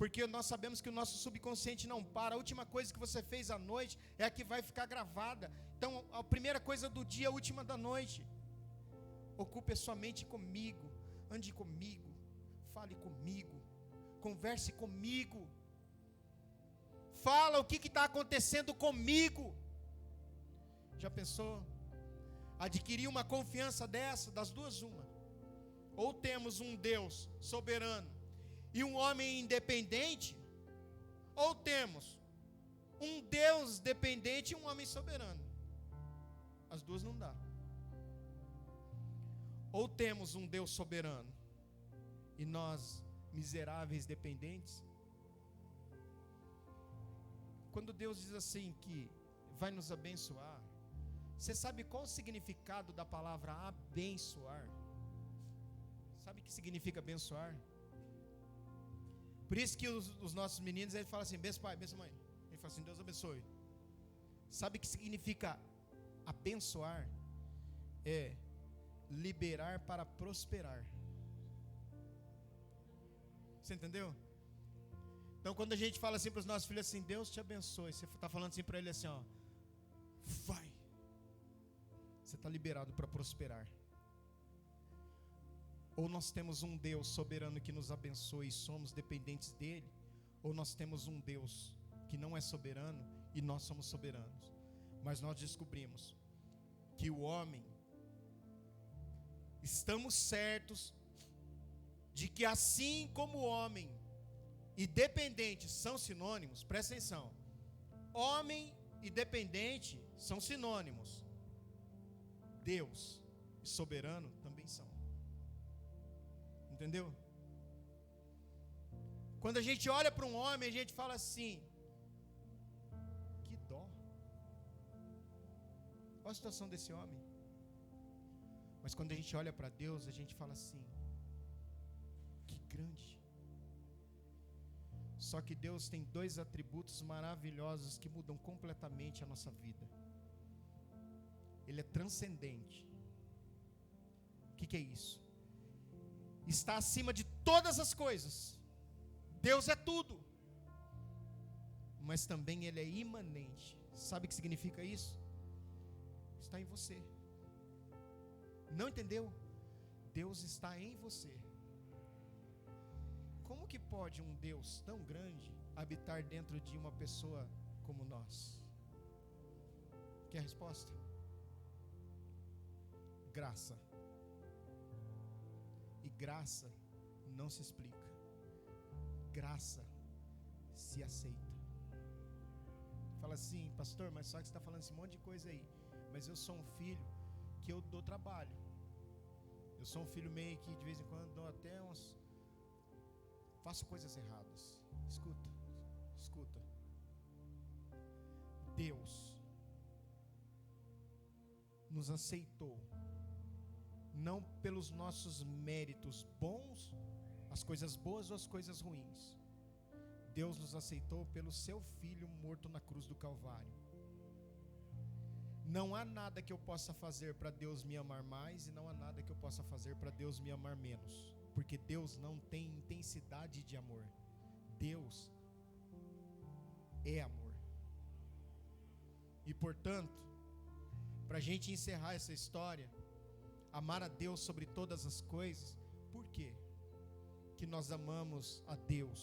Porque nós sabemos que o nosso subconsciente não para. A última coisa que você fez à noite é a que vai ficar gravada. Então, a primeira coisa do dia, a última da noite. Ocupe a sua mente comigo. Ande comigo. Fale comigo. Converse comigo. Fala o que está acontecendo comigo. Já pensou? Adquirir uma confiança dessa, das duas uma. Ou temos um Deus soberano e um homem independente, ou temos um Deus dependente e um homem soberano. As duas não dá. Ou temos um Deus soberano e nós miseráveis dependentes. Quando Deus diz assim que vai nos abençoar, você sabe qual o significado da palavra abençoar? Sabe o que significa abençoar? Por isso que os nossos meninos, eles falam assim, benção pai, benção mãe. Ele fala assim, Deus abençoe. Sabe o que significa abençoar? É liberar para prosperar. Você entendeu? Então quando a gente fala assim para os nossos filhos assim, Deus te abençoe, você está falando assim para ele assim, ó, vai. Você está liberado para prosperar. Ou nós temos um Deus soberano que nos abençoe e somos dependentes dele, ou nós temos um Deus que não é soberano e nós somos soberanos. Mas nós descobrimos que o homem, estamos certos de que assim como o homem e dependente são sinônimos, presta atenção, homem e dependente são sinônimos, Deus e soberano também são. Entendeu? Quando a gente olha para um homem, a gente fala assim, que dó. Qual a situação desse homem? Mas quando a gente olha para Deus, a gente fala assim, que grande. Só que Deus tem dois atributos maravilhosos que mudam completamente a nossa vida. Ele é transcendente. O que é isso? Está acima de todas as coisas. Deus é tudo. Mas também Ele é imanente. Sabe o que significa isso? Está em você. Não entendeu? Deus está em você. Como que pode um Deus tão grande habitar dentro de uma pessoa como nós? Quer a resposta? Graça. E graça não se explica. Graça se aceita. Fala assim, pastor, mas só que você está falando esse monte de coisa aí. Mas eu sou um filho que eu dou trabalho. Eu sou um filho meio que de vez em quando dou até uns... faço coisas erradas. Escuta. Deus nos aceitou. Não pelos nossos méritos bons, as coisas boas ou as coisas ruins. Deus nos aceitou pelo seu Filho morto na cruz do Calvário. Não há nada que eu possa fazer para Deus me amar mais, e não há nada que eu possa fazer para Deus me amar menos. Porque Deus não tem intensidade de amor. Deus é amor. E portanto, para a gente encerrar essa história, amar a Deus sobre todas as coisas. Por quê? Que nós amamos a Deus?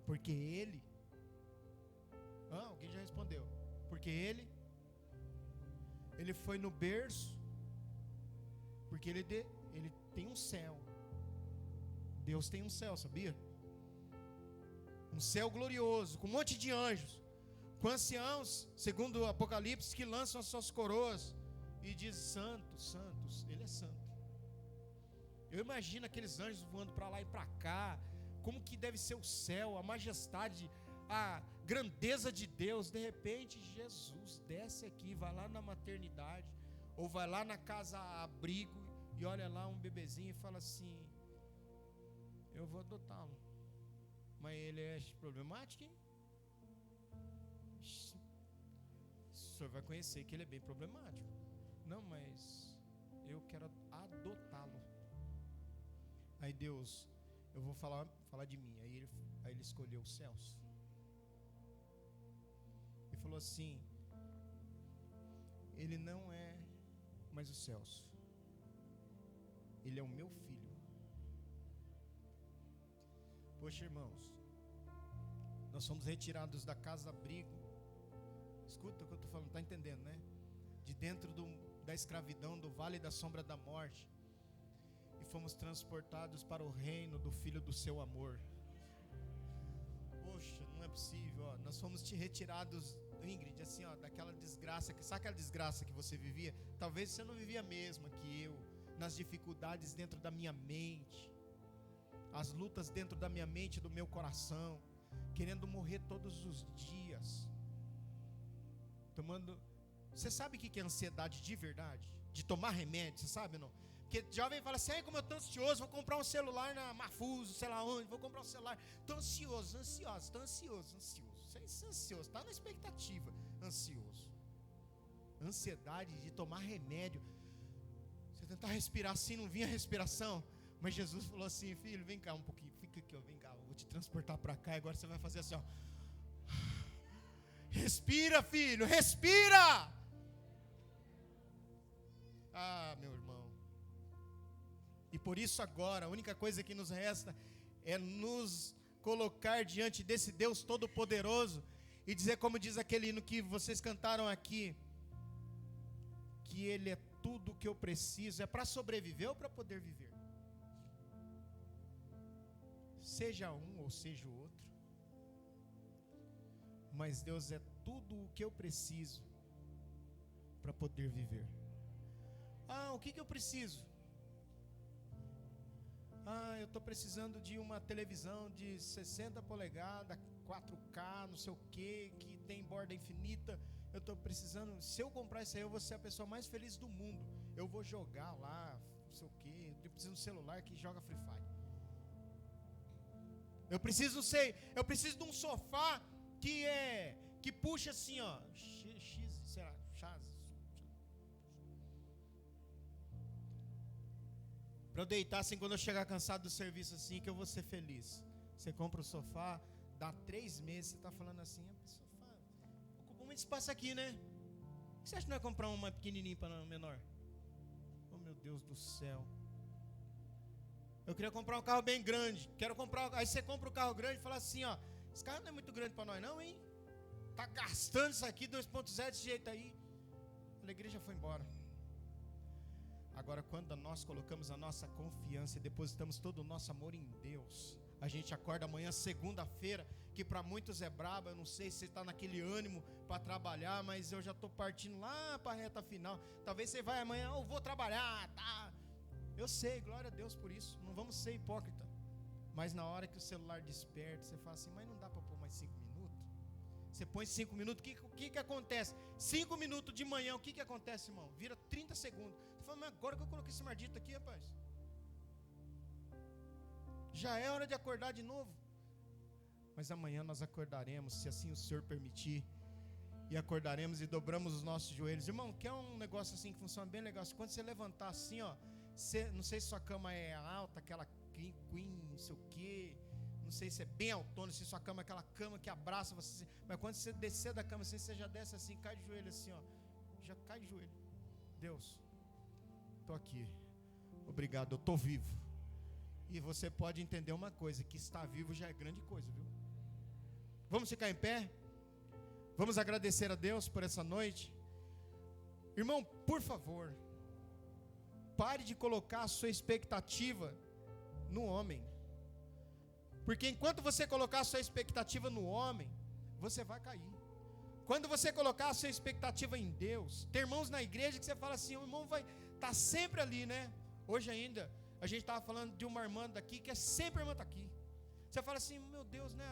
Porque Ele... alguém já respondeu. Porque Ele foi no berço. Porque Ele tem um céu. Deus tem um céu, sabia? Um céu glorioso, com um monte de anjos, com anciãos, segundo o Apocalipse, que lançam as suas coroas e diz, santos, Ele é santo. Eu imagino aqueles anjos voando para lá e para cá, como que deve ser o céu, a majestade, a grandeza de Deus. De repente Jesus desce aqui, vai lá na maternidade, ou vai lá na casa abrigo e olha lá um bebezinho e fala assim: eu vou adotá-lo. Mas ele é problemático, hein? O senhor vai conhecer que ele é bem problemático. Não, mas eu quero adotá-lo. Aí Deus, eu vou falar de mim. Aí ele escolheu os céus. E falou assim: ele não é mais os céus. Ele é o meu filho. Poxa, irmãos, nós fomos retirados da casa-abrigo. Escuta o que eu estou falando, está entendendo, né? De dentro da escravidão, do vale da sombra da morte, e fomos transportados para o reino do Filho do seu amor. Poxa, não é possível, ó. Nós fomos retirados, Ingrid, assim, ó, daquela desgraça, sabe aquela desgraça que você vivia? Talvez você não vivia a mesma que eu, nas dificuldades dentro da minha mente, as lutas dentro da minha mente e do meu coração, querendo morrer todos os dias, tomando. Você sabe o que é ansiedade de verdade? De tomar remédio, você sabe ou não? Porque jovem fala assim: como eu estou ansioso, vou comprar um celular na Mafuso, sei lá onde, vou comprar um celular. Estou ansioso, Você é ansioso, está na expectativa, ansioso. Ansiedade de tomar remédio. Você tentar respirar assim, não vinha a respiração. Mas Jesus falou assim: filho, vem cá um pouquinho, fica aqui, ó, vem cá, eu vou te transportar para cá. E agora você vai fazer assim, ó. Respira, filho, respira. Ah, meu irmão. E por isso agora, a única coisa que nos resta é nos colocar diante desse Deus Todo-Poderoso e dizer, como diz aquele hino que vocês cantaram aqui, que Ele é tudo o que eu preciso. É para sobreviver ou para poder viver? Seja um ou seja o outro, mas Deus é tudo o que eu preciso para poder viver. O que eu preciso? Eu estou precisando de uma televisão de 60 polegadas, 4K, não sei o que tem borda infinita. Eu estou precisando, se eu comprar isso aí, eu vou ser a pessoa mais feliz do mundo. Eu vou jogar lá, não sei o que. Eu preciso de um celular que joga Free Fire. Eu preciso de um sofá que puxa assim, ó, para eu deitar assim, quando eu chegar cansado do serviço assim, que eu vou ser feliz. Você compra o sofá, dá 3 meses, você está falando assim: sofá ocupa muito espaço aqui, né? Por que você acha que não vai comprar uma pequenininha para uma menor? Oh, meu Deus do céu. Eu queria comprar um carro bem grande. Aí você compra um carro grande e fala assim, ó: esse carro não é muito grande para nós não, hein? Tá gastando isso aqui 2.0 desse jeito aí. A igreja foi embora. Agora, quando nós colocamos a nossa confiança e depositamos todo o nosso amor em Deus, a gente acorda amanhã, segunda-feira, que para muitos é braba. Eu não sei se você está naquele ânimo para trabalhar, mas eu já estou partindo lá para a reta final. Talvez você vai amanhã: eu vou trabalhar, tá? Eu sei, glória a Deus por isso, não vamos ser hipócrita. Mas na hora que o celular desperta, você fala assim: mas não dá para pôr mais 5 minutos? Você põe 5 minutos, o que acontece? 5 minutos de manhã, o que acontece, irmão? Vira 30 segundos. Você fala: mas agora que eu coloquei esse maldito aqui, rapaz, já é hora de acordar de novo. Mas amanhã nós acordaremos, se assim o Senhor permitir, e acordaremos e dobramos os nossos joelhos. Irmão, quer um negócio assim que funciona bem legal? Quando você levantar assim, ó, não sei se sua cama é alta, aquela queen, não sei o que, não sei se é bem autônomo, se sua cama é aquela cama que abraça você, mas quando você descer da cama assim, você já desce assim, cai de joelho assim, ó, já cai de joelho. Deus, estou aqui, obrigado, eu estou vivo. E você pode entender uma coisa, que estar vivo já é grande coisa, viu? Vamos ficar em pé? Vamos agradecer a Deus por essa noite. Irmão, por favor, pare de colocar a sua expectativa no homem. Porque enquanto você colocar a sua expectativa no homem, você vai cair. Quando você colocar a sua expectativa em Deus, tem irmãos na igreja que você fala assim: o irmão vai estar sempre ali, né? Hoje ainda, a gente estava falando de uma irmã daqui, que é sempre a irmã está aqui. Você fala assim: meu Deus, né?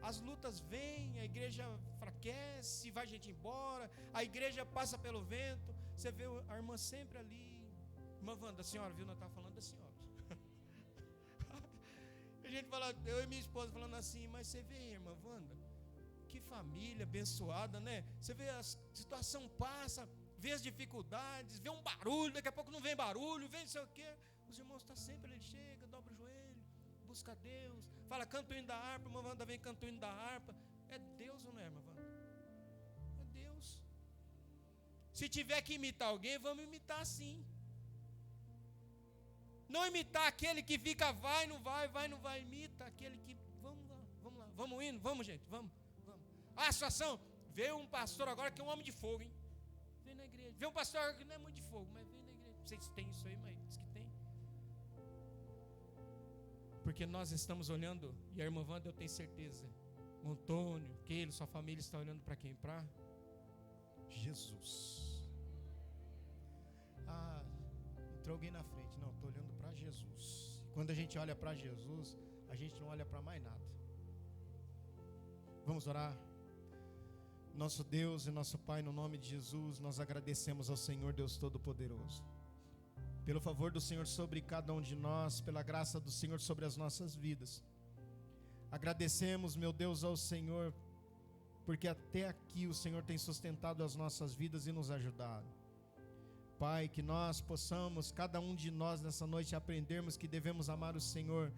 As lutas vêm, a igreja enfraquece, vai gente embora, a igreja passa pelo vento. Você vê a irmã sempre ali, Irmã Wanda, a senhora viu, nós estávamos falando da senhora. A gente fala, eu e minha esposa falando assim, mas você vê, irmã Wanda, que família abençoada, né? Você vê a situação passa, vê as dificuldades, vê um barulho, daqui a pouco não vem barulho, vem não sei o quê. Os irmãos estão sempre, ele chega, dobra o joelho, busca a Deus, fala, canta o hino da harpa, irmã Wanda vem, canta o hino da harpa. É Deus ou não é, irmã Wanda? É Deus. Se tiver que imitar alguém, vamos imitar sim. Não imitar aquele que fica, vai, não vai, imita aquele que, vamos lá, vamos indo, vamos gente, vamos. A situação, veio um pastor agora que é um homem de fogo, hein? Vem na igreja, veio um pastor agora que não é muito de fogo, mas vem na igreja. Vocês têm isso aí, mas diz que tem. Porque nós estamos olhando, e a irmã Wanda, eu tenho certeza, o Antônio, que ele, sua família está olhando para quem? Para Jesus. Entrou alguém na frente. Não, estou olhando para Jesus. Quando a gente olha para Jesus, a gente não olha para mais nada. Vamos orar. Nosso Deus e nosso Pai, no nome de Jesus, nós agradecemos ao Senhor Deus Todo-Poderoso, pelo favor do Senhor sobre cada um de nós, pela graça do Senhor sobre as nossas vidas. Agradecemos, meu Deus, ao Senhor, porque até aqui o Senhor tem sustentado as nossas vidas e nos ajudado. Pai, que nós possamos, cada um de nós nessa noite, aprendermos que devemos amar o Senhor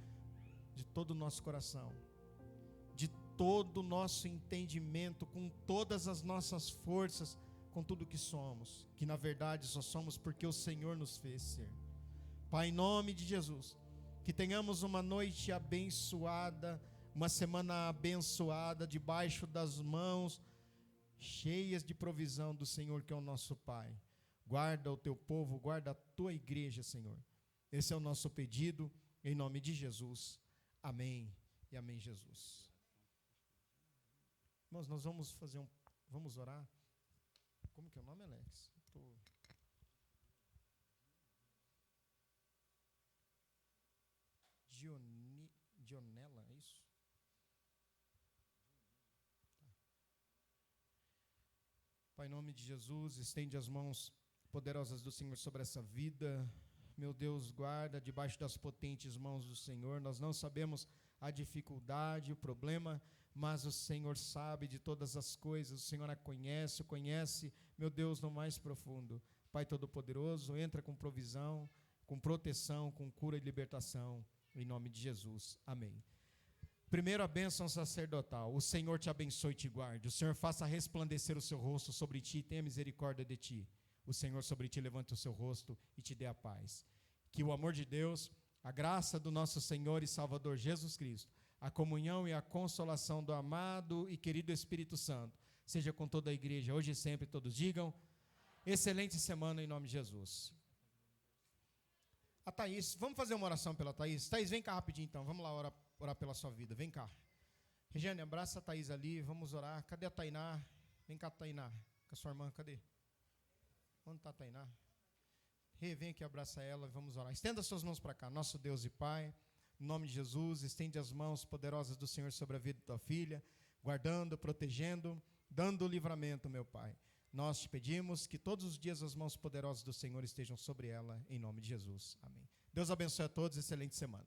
de todo o nosso coração, de todo o nosso entendimento, com todas as nossas forças, com tudo que somos, que na verdade só somos porque o Senhor nos fez ser. Pai, em nome de Jesus, que tenhamos uma noite abençoada, uma semana abençoada, debaixo das mãos cheias de provisão do Senhor, que é o nosso Pai. Guarda o teu povo, guarda a tua igreja, Senhor. Esse é o nosso pedido, em nome de Jesus. Amém e amém, Jesus. Irmãos, nós vamos orar. Como que é o nome, Alex? Dionela, é isso? Tá. Pai, em nome de Jesus, estende as mãos poderosas do Senhor sobre essa vida. Meu Deus, guarda debaixo das potentes mãos do Senhor. Nós não sabemos a dificuldade, o problema, mas o Senhor sabe de todas as coisas. O Senhor a conhece, meu Deus, no mais profundo. Pai Todo-Poderoso, entra com provisão, com proteção, com cura e libertação, em nome de Jesus. Amém. Primeiro, a bênção sacerdotal. O Senhor te abençoe e te guarde. O Senhor faça resplandecer o seu rosto sobre ti e tenha misericórdia de ti. O Senhor sobre ti levante o seu rosto e te dê a paz. Que o amor de Deus, a graça do nosso Senhor e Salvador Jesus Cristo, a comunhão e a consolação do amado e querido Espírito Santo, seja com toda a igreja, hoje e sempre, todos digam, excelente semana em nome de Jesus. A Thaís, vamos fazer uma oração pela Thaís? Thaís, vem cá rapidinho então, vamos lá orar pela sua vida, vem cá. Regiane, abraça a Thaís ali, vamos orar. Cadê a Tainá? Vem cá, Tainá, com a sua irmã, cadê? Onde está a Tainá? Vem aqui, abraça ela, vamos orar. Estenda suas mãos para cá, nosso Deus e Pai, em nome de Jesus, estende as mãos poderosas do Senhor sobre a vida de tua filha, guardando, protegendo, dando livramento, meu Pai. Nós te pedimos que todos os dias as mãos poderosas do Senhor estejam sobre ela, em nome de Jesus. Amém. Deus abençoe a todos, excelente semana.